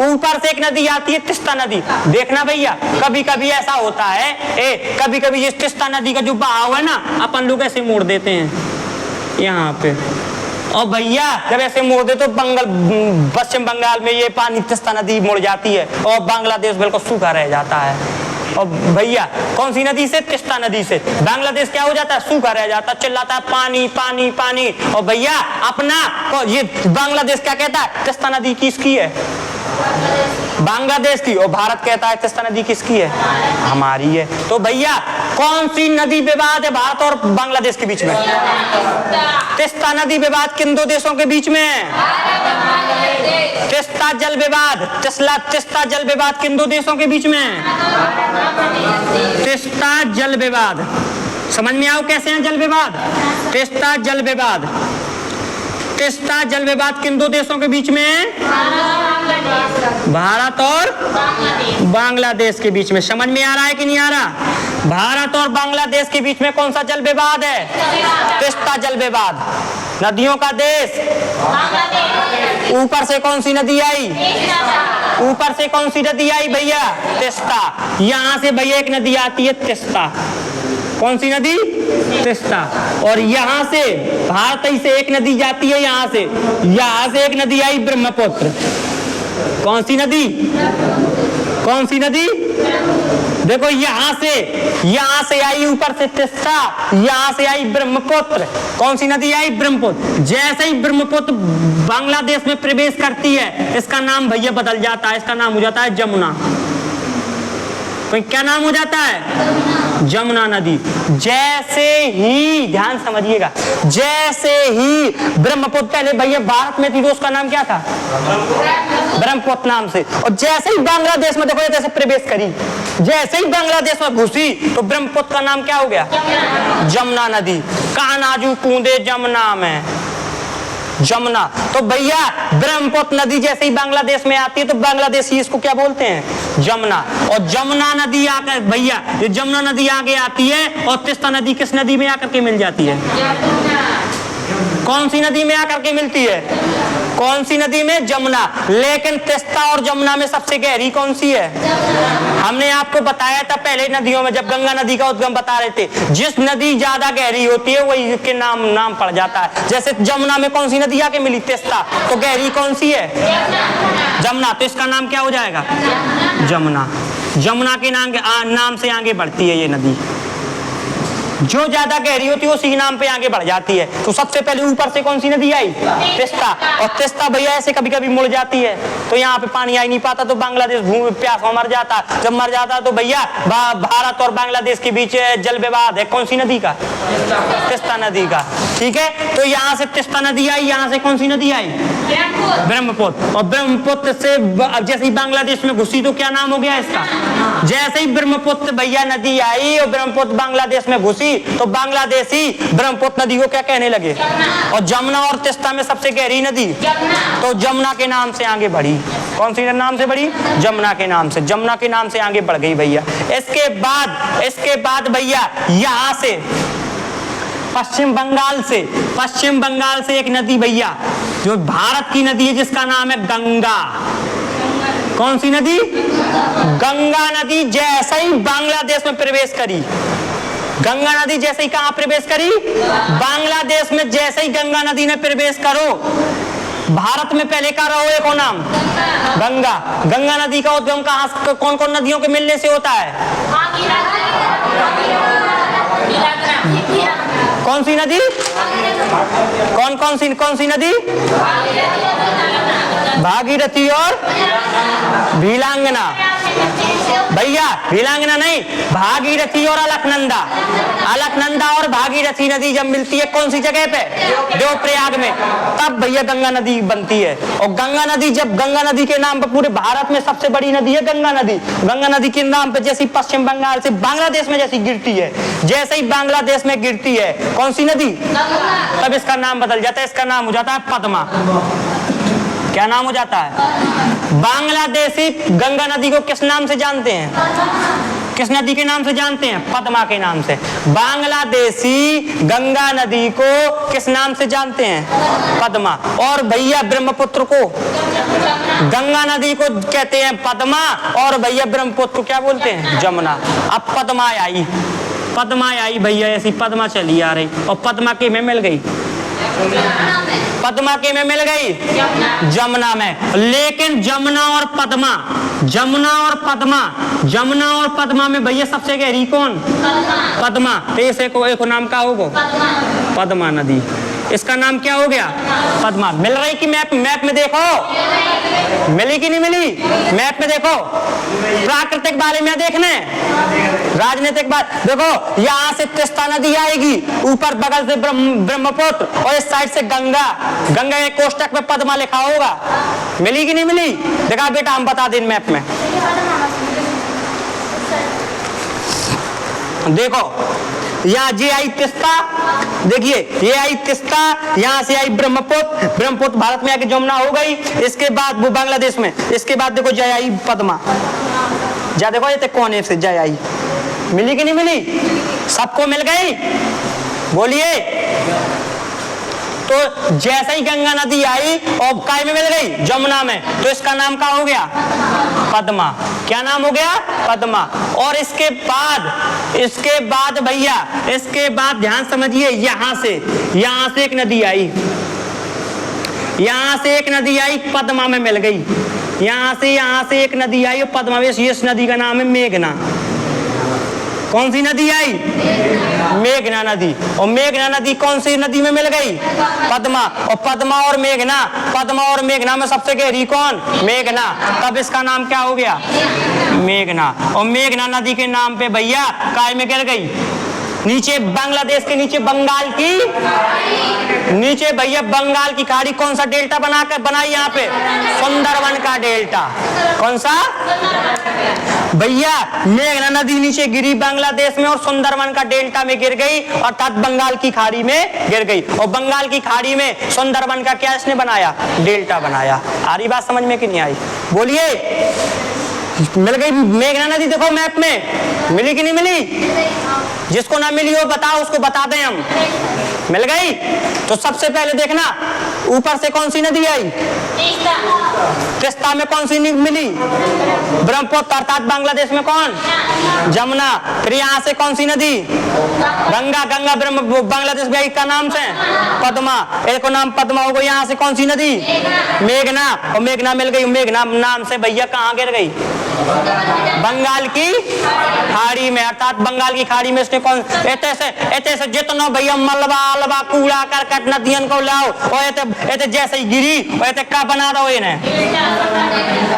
ऊपर से एक नदी आती है तिस्ता नदी। देखना भैया कभी कभी ऐसा होता है, कभी कभी इस तिस्ता नदी का जो बहाव है ना, अपन लोग ऐसे मोड़ देते हैं यहाँ पे, और भैया जब ऐसे मोड़ दे तो पश्चिम बंगाल में ये पानी तिस्ता नदी मुड़ जाती है और बांग्लादेश बिल्कुल सूखा रह जाता है। और भैया कौन सी नदी से? तिस्ता नदी से बांग्लादेश क्या हो जाता है? सूखा रह जाता है, चिल्लाता है पानी पानी पानी। और भैया अपना ये बांग्लादेश क्या कहता है? तिस्ता नदी किसकी है? बांग्लादेश की। और भारत कहता है तिस्ता नदी किसकी है? हमारी है। तो भैया कौन सी नदी विवाद है भारत और बांग्लादेश के बीच में? तिस्ता नदी विवाद किन दो देशों के बीच में है? तिस्ता जल विवाद, तिस्ता जल विवाद किन दो देशों के बीच में है? तिस्ता जल विवाद। समझ में आओ कैसे है जल विवाद? तिस्ता जल विवाद, तिस्ता जल विवाद किन दो देशों के बीच में है? भारत और बांग्लादेश के बीच में। समझ में आ रहा है कि नहीं आ रहा? भारत और बांग्लादेश के बीच में कौन सा जल विवाद है? तिस्ता जल विवाद। नदियों का देश, ऊपर से कौन सी नदी आई? ऊपर से कौन सी नदी आई भैया? तिस्ता। यहाँ से भैया एक नदी आती है तिस्ता। कौन सी नदी? तिस्ता। और यहाँ से भारत से एक नदी जाती है, यहाँ से एक नदी आई ब्रह्मपुत्र। कौन सी नदी? कौन सी नदी? देखो यहाँ से आई ऊपर से तिस्ता, यहाँ से आई ब्रह्मपुत्र। कौन सी नदी आई? ब्रह्मपुत्र। जैसे ही ब्रह्मपुत्र बांग्लादेश में प्रवेश करती है, इसका नाम भैया बदल जाता है, इसका नाम हो जाता है जमुना। क्या नाम हो जाता है? जमुना नदी। जैसे ही, ध्यान समझिएगा, जैसे ही ब्रह्मपुत्र, पहले भैया भारत में थी तो उसका नाम क्या था? ब्रह्मपुत्र नाम से। और जैसे ही बांग्लादेश में देखो जैसे प्रवेश करी, जैसे ही बांग्लादेश में घुसी तो ब्रह्मपुत्र का नाम क्या हो गया? जमुना नदी। कानाजू कूदे जमुना में, जमुना। तो भैया ब्रह्मपुत्र नदी जैसे ही बांग्लादेश में आती है तो बांग्लादेशी इसको क्या बोलते हैं? जमुना। और जमुना नदी आकर भैया, ये जमुना नदी आगे आती है और तिस्ता नदी किस नदी में आकर के मिल जाती है? कौन सी नदी में आकर के मिलती है? कौन सी नदी में? जमुना। लेकिन तिस्ता और जमुना में सबसे गहरी कौन सी है? हमने आपको बताया था पहले नदियों में, जब गंगा नदी का उद्गम बता रहे थे, जिस नदी ज्यादा गहरी होती है वही के नाम पड़ जाता है। जैसे जमुना में कौन सी नदी आके मिली? तिस्ता। तो गहरी कौन सी है? जमुना। तो इसका नाम क्या हो जाएगा? जमुना। जमुना के नाम से आगे बढ़ती है ये नदी। जो ज्यादा गहरी होती है उसी नाम पे आगे बढ़ जाती है। तो सबसे पहले ऊपर से कौन सी नदी आई? तिस्ता। और तिस्ता भैया ऐसे कभी कभी मुड़ जाती है तो यहाँ पे पानी आ ही नहीं पाता, तो बांग्लादेश भूमि प्यासा मर जाता। जब मर जाता तो भैया भारत और बांग्लादेश के बीच जल विवाद है। कौन सी नदी का? तिस्ता नदी का। ठीक है, तो यहाँ से तिस्ता नदी आई, यहाँ से कौन सी नदी आई? ब्रह्मपुत्र। और ब्रह्मपुत्र से जैसे ही बांग्लादेश में घुसी तो क्या नाम हो गया इसका? जैसे ही ब्रह्मपुत्र भैया नदी आई और ब्रह्मपुत्र बांग्लादेश में घुसी तो बांग्लादेशी ब्रह्मपुत्र नदी को क्या कहने लगे? और जमुना और तिस्ता में सबसे गहरी नदी तो जमुना के नाम से आगे बढ़ी। कौन सी नाम से बढ़ी? जमुना के नाम से। जमुना के नाम से आगे बढ़ गई भैया। इसके बाद भैया यहाँ से पश्चिम बंगाल से एक नदी भैया जो भारत की नदी है जिसका नाम है गंगा। कौन सी नदी? गंगा नदी। जैसे ही बांग्लादेश में प्रवेश करी, गंगा नदी जैसे ही कहां प्रवेश करी? बांग्लादेश में। जैसे ही गंगा नदी ने प्रवेश करो, भारत में पहले का रहो एक नाम गंगा। गंगा नदी का उद्गम कहां, कौन कौन नदियों के मिलने से होता है? कौन सी नदी? कौन सी नदी? भागीरथी और भीलांगना। भैया भीलांगना नहीं, भागीरथी और अलकनंदा। अलकनंदा और भागीरथी नदी जब मिलती है कौन सी जगह पे? देवप्रयाग में, तब भैया गंगा नदी बनती है। और गंगा नदी, जब गंगा नदी के नाम पर पूरे भारत में सबसे बड़ी नदी है गंगा नदी। गंगा नदी के नाम पे जैसी पश्चिम बंगाल से बांग्लादेश में जैसी गिरती है, जैसे ही बांग्लादेश में गिरती है कौन सी नदी, तब इसका नाम बदल जाता है। इसका नाम हो जाता है पद्मा। क्या नाम हो जाता है? बांग्लादेशी गंगा नदी को किस नाम से जानते हैं? किस नदी के नाम से जानते हैं? पद्मा के नाम से। बांग्लादेशी गंगा नदी को किस नाम से जानते हैं? पद्मा। और भैया ब्रह्मपुत्र को, गंगा नदी को कहते हैं पद्मा, और भैया ब्रह्मपुत्र क्या बोलते हैं? जमुना। अब पद्मा आई, पद्मा आई भैया, ऐसी पद्मा चली आ रही, और पद्मा के में मिल गई, पद्मा के में मिल गई जमुना में। लेकिन जमुना और पद्मा, जमुना और पद्मा, जमुना और पद्मा में भैया सबसे गहरी कौन? पद्मा। तो इसे को एक नाम का होगा पद्मा नदी। इसका नाम क्या हो गया? पद्मा। मिल रही कि मैप में देखो, मिली कि नहीं मिली? मैप में देखो, प्राकृतिक बारे में देखने, राजनीतिक बात देखो। यहाँ से तीस्ता नदी आएगी, ऊपर बगल से ब्रह्मपुत्र, और इस साइड से गंगा। गंगा के कोष्टक में पद्मा लिखा होगा। मिली कि नहीं मिली? देखा बेटा, हम बता दें मैप में। देखो यहाँ जे आई तीस्ता, देखिए ये आई तीस्ता, यहाँ से आई ब्रह्मपुत्र, ब्रह्मपुत्र भारत में आके जमुना हो गई। इसके बाद वो बांग्लादेश में, इसके बाद देखो जय आई पद्मा। जा देखो ये कौन है से जय आई, मिली कि नहीं मिली? सबको मिल गई? बोलिए। तो जैसे ही गंगा नदी आई और काय में मिल गई? जमुना में, तो इसका नाम क्या हो गया? पद्मा। क्या नाम हो गया? पद्मा। और इसके बाद भैया, इसके बाद ध्यान समझिए, यहां से एक नदी आई, यहां से एक नदी आई, पद्मा में मिल गई। यहां से एक नदी आई और पद्मा में, इस नदी का नाम है मेघना। कौन सी नदी आई? मेघना नदी। और मेघना नदी कौन सी नदी में मिल गई? पद्मा। और पद्मा और मेघना, पद्मा और मेघना में सबसे गहरी कौन? मेघना। तब इसका नाम क्या हो गया? मेघना। और मेघना नदी के नाम पे भैया काय में गिर गई? नीचे बांग्लादेश के नीचे बंगाल की, नीचे भैया बंगाल की खाड़ी। कौन सा डेल्टा बनाई यहाँ पे? सुंदरवन का डेल्टा। कौन सा भैया? मेघना नदी नीचे गिरी बांग्लादेश में और सुंदरवन का डेल्टा में गिर गई, अर्थात बंगाल की खाड़ी में गिर गई। और बंगाल की खाड़ी में सुंदरवन का क्या इसने बनाया? डेल्टा बनाया। आ रही बात समझ में कि नहीं आई? बोलिए। मिल गई मेघना नदी। देखो मैप में, मिली कि नहीं मिली? जिसको ना मिली हो बताओ, उसको बता दें हम। मिल गई? तो सबसे पहले देखना, ऊपर से कौन सी नदी आई? तीस्ता में कौन सी मिली? ब्रह्मपुत्र, अर्थात बांग्लादेश में कौन? जमुना। फिर यहाँ से कौन सी नदी? गंगा। गंगा बांग्लादेश में का नाम से पद्मा, एक नाम पद्मा हो गई। यहाँ से कौन सी नदी? मेघना। और मेघना मिल गई। मेघना नाम से भैया कहाँ गिर गई? बंगाल की खाड़ी में, अर्थात बंगाल की खाड़ी में इसने कौन? ऐसे से जितना भैया मलबा अलबा कूड़ा करकट नदियन को लाओ, और ऐसे जैसे ही गिरी और ऐसे का बना दो, इन्हें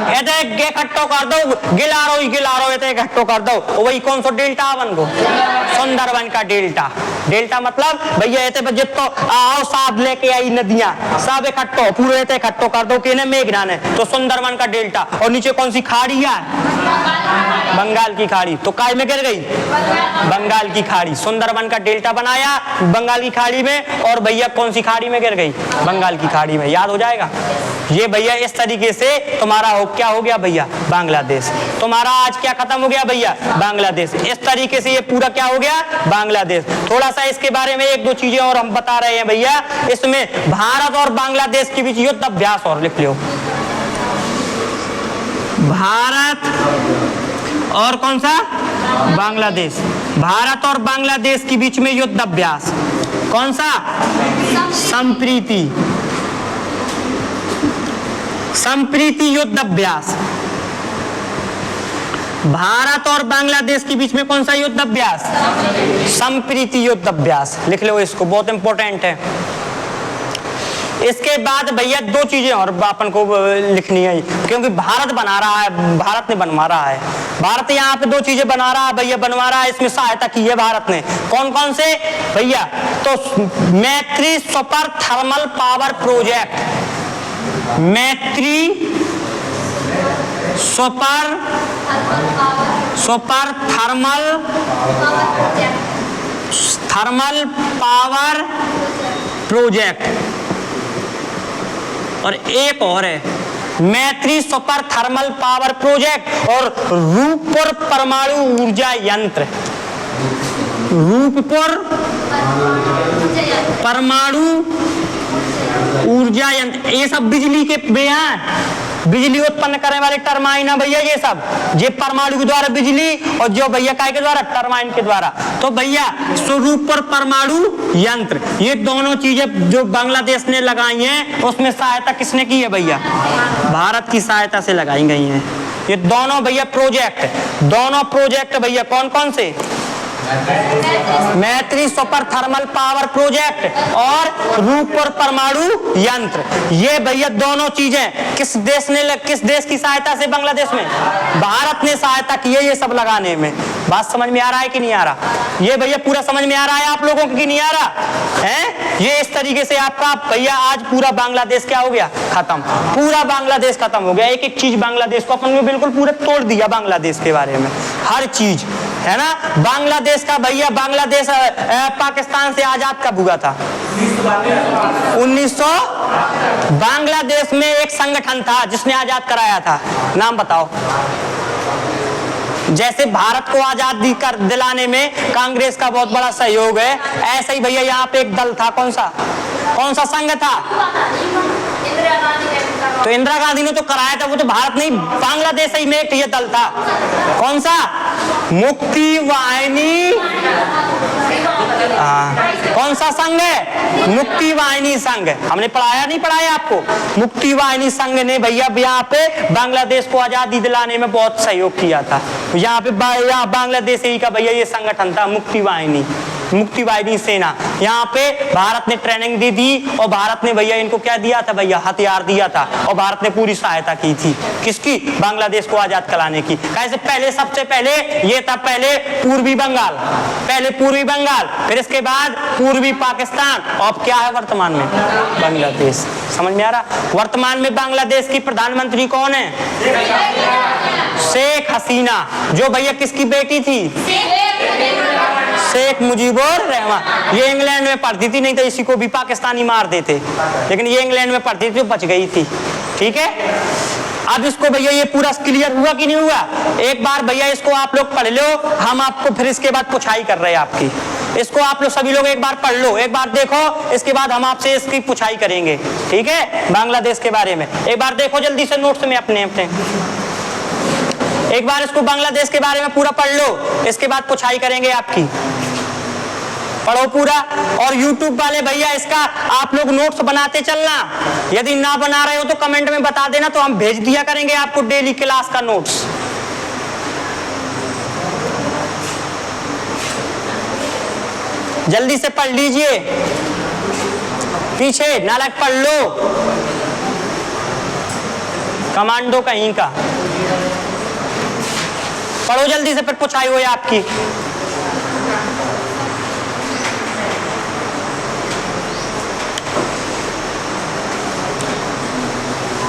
ऐसे इकट्ठो कर दो, गिलारो ऐसे इकट्ठो कर दो। वही कौन सा डेल्टा बन गो? सुंदरवन का डेल्टा। डेल्टा मतलब भैया ऐसे जितो आओ साहब लेके आई नदियां, सब इकट्ठो पूरे ऐसे इकट्ठो कर दो कि मेघना ने, तो सुंदरवन का डेल्टा। और नीचे कौन सी खाड़ी है? बंगाल की खाड़ी। तो काय में गिर गई? बंगाल की खाड़ी। सुंदरवन का डेल्टा बनाया बंगाल की खाड़ी में, और भैया कौन सी खाड़ी में गिर गई? बंगाल की खाड़ी में। याद हो जाएगा ये भैया। इस तरीके से तुम्हारा क्या हो गया भैया? बांग्लादेश। तुम्हारा आज क्या खत्म हो गया भैया? बांग्लादेश। इस तरीके से ये पूरा क्या हो गया? बांग्लादेश। थोड़ा सा इसके बारे में एक दो चीजें और हम बता रहे हैं भैया। इसमें भारत और बांग्लादेश के बीच युद्ध अभ्यास और लिख लो। भारत और कौन सा? बांग्लादेश। भारत और बांग्लादेश के बीच में युद्ध अभ्यास। कौन सा? संप्रीति। संप्रीति युद्ध अभ्यास। भारत और बांग्लादेश के बीच में कौन सा युद्ध अभ्यास? संप्रीति युद्ध अभ्यास। लिख लो इसको, बहुत इंपॉर्टेंट है। इसके बाद भैया दो चीजें और अपन को लिखनी है, क्योंकि भारत बना रहा है, भारत ने बनवा रहा है, भारत यहाँ पे दो चीजें बना रहा है भैया, बनवा रहा है, इसमें सहायता की है भारत ने। कौन कौन से भैया? तो मैत्री सुपर थर्मल पावर प्रोजेक्ट, मैत्री सुपर थर्मल पावर प्रोजेक्ट, और एक और है मैत्री सुपर थर्मल पावर प्रोजेक्ट और रूपपुर परमाणु ऊर्जा यंत्र, रूपपुर परमाणु ऊर्जा यंत्र। ये सब बिजली के बिजली उत्पन्न करने वाले टरबाइन है भैया, ये सब ये परमाणु के द्वारा बिजली, और जो भैया काय के द्वारा? टरबाइन के द्वारा। तो भैया स्वरूपपुर परमाणु यंत्र, ये दोनों चीजें जो बांग्लादेश ने लगाई हैं, उसमें सहायता किसने की है भैया? भारत की सहायता से लगाई गई हैं ये दोनों भैया प्रोजेक्ट। दोनों प्रोजेक्ट भैया कौन कौन से? मैत्री सुपर थर्मल पावर प्रोजेक्ट और रूपपुर परमाणु यंत्र, ये भैया दोनों चीजें किस देश की सहायता से? बांग्लादेश में भारत ने सहायता की है ये सब लगाने में। बात समझ में आ रहा है कि नहीं आ रहा? ये भैया पूरा समझ में आ रहा है आप लोगों को कि नहीं आ रहा है? ये इस तरीके से आपका भैया आज पूरा बांग्लादेश क्या हो गया? खत्म, पूरा बांग्लादेश खत्म हो गया। एक एक चीज बांग्लादेश को अपन ने बिल्कुल पूरे तोड़ दिया, बांग्लादेश के बारे में हर चीज है ना। बांग्लादेश का भैया, बांग्लादेश पाकिस्तान से आजाद कब हुआ था? 1900। बांग्लादेश में एक संगठन था जिसने आजाद कराया था, नाम बताओ। जैसे भारत को आजादी कर दिलाने में कांग्रेस का बहुत बड़ा सहयोग है, ऐसा ही भैया यहाँ पे एक दल था, कौन सा संघ था? तो इंदिरा गांधी ने तो कराया था, वो तो भारत नहीं, बांग्लादेश ही में एक ये दल था। कौन सा? मुक्ति वाहिनी। कौन सा संघ है? मुक्ति वाहिनी संघ। हमने पढ़ाया नहीं पढ़ाया आपको? मुक्ति वाहिनी संघ ने भैया यहाँ पे बांग्लादेश को आजादी दिलाने में बहुत सहयोग किया था। यहाँ पे बांग्लादेश ही का भैया ये संगठन था, मुक्ति वाहिनी सेना। यहाँ पे भारत ने ट्रेनिंग दी थी और भारत ने भैया इनको क्या दिया था भैया? हथियार दिया था, और भारत ने पूरी सहायता की थी किसकी? बांग्लादेश को आजाद कराने की। कैसे? पहले सबसे पहले ये था, पहले पूर्वी बंगाल, फिर इसके बाद पूर्वी पाकिस्तान, और अब क्या है वर्तमान में? बांग्लादेश। समझ में आ रहा? वर्तमान में बांग्लादेश की प्रधानमंत्री कौन है? शेख हसीना, जो भैया किसकी बेटी थी? शेख मुजीबुर रहमान। ये इंग्लैंड में पढ़ती थी, नहीं तो इसी को भी पाकिस्तानी मार देते, लेकिन ये इंग्लैंड में पढ़ती थी, बच गई थी। ठीक है, अब इसको भैया ये पूरा क्लियर हुआ कि नहीं हुआ? एक बार भैया इसको आप लोग पढ़ लो, हम आपको फिर इसके बाद पुछाई कर रहे हैं आपकी। इसको आप लोग सभी लोग एक बार पढ़ लो, एक बार देखो, इसके बाद हम आपसे इसकी पुछाई करेंगे। ठीक है, बांग्लादेश के बारे में एक बार देखो जल्दी से नोट्स में अपने एक बार इसको बांग्लादेश के बारे में पूरा पढ़ लो, इसके बाद पुछाई करेंगे आपकी। पढ़ो पूरा, और YouTube वाले भैया इसका आप लोग नोट्स बनाते चलना। यदि ना बना रहे हो तो कमेंट में बता देना, तो हम भेज दिया करेंगे आपको डेली क्लास का नोट्स। जल्दी से पढ़ लीजिए, पीछे नालक पढ़ लो, कमांडो कहीं का। पढ़ो जल्दी से, फिर पुछाई हुई आपकी।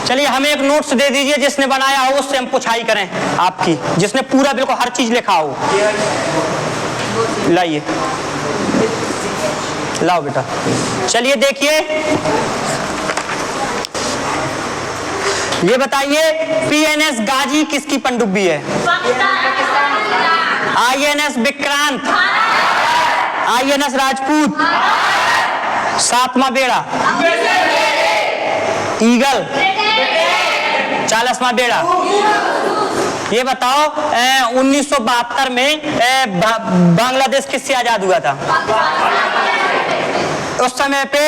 चलिए हमें एक नोट्स दे दीजिए जिसने बनाया हो, उससे हम पुछाई करें आपकी, जिसने पूरा बिल्कुल हर चीज लिखा हो। लाइए, लाओ बेटा। चलिए देखिए, ये बताइए पीएनएस गाजी किसकी पनडुब्बी है? आईएनएस विक्रांत, आईएनएस राजपूत, सातवां बेड़ा ईगल, 40वां बेड़ा। ये बताओ 1972 में बांग्लादेश किससे आजाद हुआ था? उस समय पे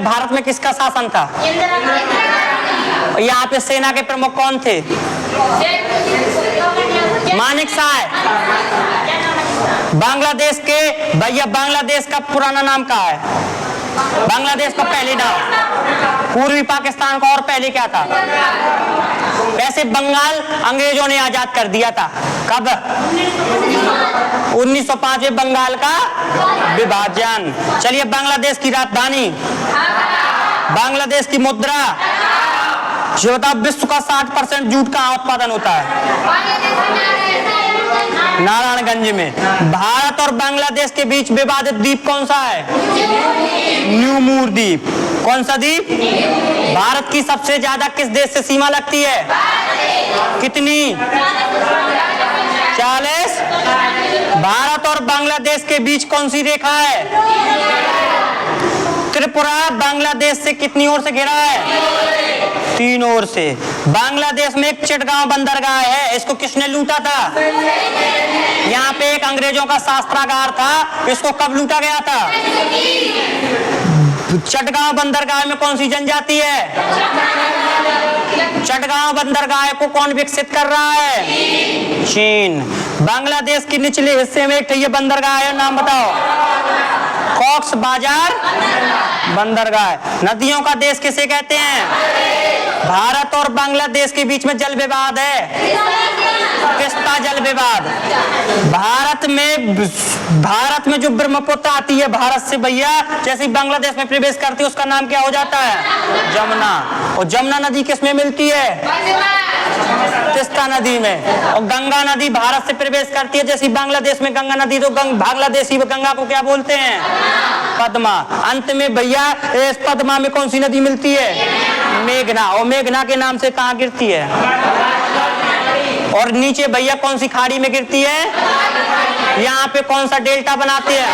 भारत में किसका शासन था? यहाँ पे सेना के प्रमुख कौन थे? मानिक शाह। बांग्लादेश के भैया, बांग्लादेश का पुराना नाम क्या है? बांग्लादेश का पहले नाम, पूर्वी पाकिस्तान का और पहले क्या था? वैसे बंगाल अंग्रेजों ने आजाद कर दिया था, कब? 1905 में बंगाल का विभाजन। चलिए, बांग्लादेश की राजधानी, बांग्लादेश की मुद्रा, ये बताओ विश्व का 60% जूट कहाँ उत्पादन होता है? नारायणगंज में। भारत और बांग्लादेश के बीच विवादित द्वीप कौन सा है? न्यू मूर द्वीप। कौन सा द्वीप? भारत की सबसे ज्यादा किस देश से सीमा लगती है? कितनी? 40। भारत और बांग्लादेश के बीच कौन सी रेखा है? त्रिपुरा बांग्लादेश से कितनी ओर से घिरा है? 3 ओर से। बांग्लादेश में एक चिटगांव बंदरगाह है, इसको किसने लूटा था? यहाँ पे एक अंग्रेजों का शस्त्रागार था, इसको कब लूटा गया था? चटगांव बंदरगाह में कौन सी जनजाति है? चटगांव बंदरगाह को कौन विकसित कर रहा है? चीन। बांग्लादेश के निचले हिस्से में एक ये बंदरगाह है, नाम बताओ। कॉक्स बाजार बंदरगाह। नदियों का देश किसे कहते हैं? भारत और बांग्लादेश के बीच में जल विवाद है, तिस्ता जल विवाद। भारत में जो ब्रह्मपुत्र आती है भारत से भैया, जैसे ही बांग्लादेश में प्रवेश करती है उसका नाम क्या हो जाता है? जमुना। और जमुना नदी किसमें मिलती है? तिस्ता नदी में। और गंगा नदी भारत से प्रवेश करती है, जैसे बांग्लादेश में गंगा नदी, तो बांग्लादेशी गंगा को क्या बोलते हैं? पद्मा। अंत में भैया इस पद्मा में कौन सी नदी मिलती है? मेघना। और मेघना के नाम से कहाँ गिरती है? और नीचे भैया कौन सी खाड़ी में गिरती है? यहाँ पे कौन सा डेल्टा बनाती है?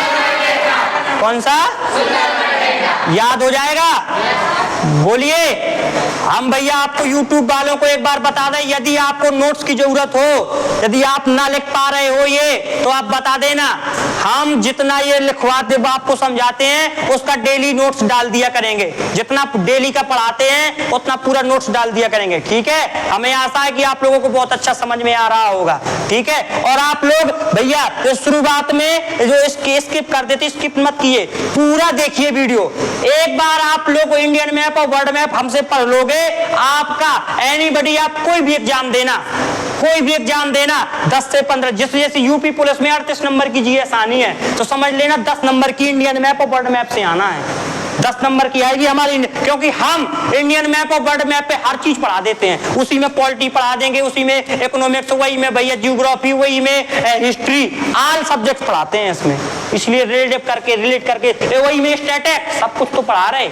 कौन सा? याद हो जाएगा? बोलिए। हम भैया आपको YouTube वालों को एक बार बता दें, यदि आपको नोट्स की जरूरत हो, यदि आप ना लिख पा रहे हो ये, तो आप बता देना। हम जितना ये लिखवाते आपको समझाते हैं उसका डेली नोट्स डाल दिया करेंगे, जितना डेली का पढ़ाते हैं उतना पूरा नोट्स डाल दिया करेंगे, ठीक है? हमें आशा है कि आप लोगों को बहुत अच्छा समझ में आ रहा होगा, ठीक है? और आप लोग भैया तो शुरुआत में जो स्किप कर देते, स्किप मत किए, पूरा देखिए वीडियो। एक बार आप लोग इंडियन मैप और वर्ल्ड मैप हमसे पढ़ लोगे, आपका एनीबॉडी, आप कोई भी एग्जाम देना, कोई भी एग्जाम देना 10 से 15, जैसे यूपी पुलिस में 38 नंबर की जीएस आनी है, तो समझ लेना 10 नंबर की इंडियन मैप और वर्ल्ड मैप से आना है। 10 नंबर की आएगी हमारी, क्योंकि हम इंडियन मैप और वर्ल्ड मैप पे हर चीज पढ़ा देते हैं। उसी में पॉलिटी पढ़ा देंगे, उसी में इकोनॉमिक्स, वही में भैया ज्योग्राफी, वही में हिस्ट्री, ऑल सब्जेक्ट पढ़ाते हैं इसमें। इसलिए रिलेट करके वही में स्टैटिस्टिक्स, सब कुछ तो पढ़ा रहे।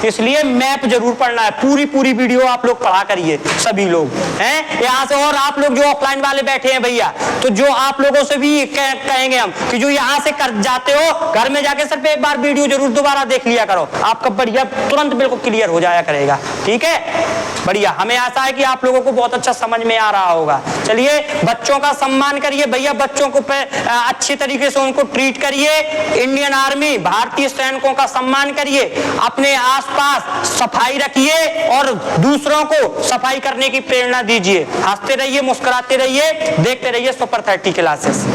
इसलिए मैप जरूर पढ़ना है, पूरी वीडियो आप लोग पढ़ा करिए सभी लोग हैं यहाँ से। और आप लोग जो ऑफलाइन वाले बैठे हैं भैया, तो जो आप लोगों से भी कहेंगे हम कि जो यहाँ से कर जाते हो, घर में जाके सिर्फ एक बार वीडियो जरूर दोबारा देख लिया करो, आपका बढ़िया तुरंत बिल्कुल क्लियर हो जाया करेगा, ठीक है? बढ़िया। हमें आशा है कि आप लोगों को बहुत अच्छा समझ में आ रहा होगा। चलिए, बच्चों का सम्मान करिए भैया, बच्चों को अच्छी तरीके से उनको ट्रीट करिए। इंडियन आर्मी, भारतीय सैनिकों का सम्मान करिए, अपने आसपास सफाई रखिए और दूसरों को सफाई करने की प्रेरणा दीजिए। हंसते रहिए, मुस्कुराते रहिए, देखते रहिए सुपर 30 क्लासेस।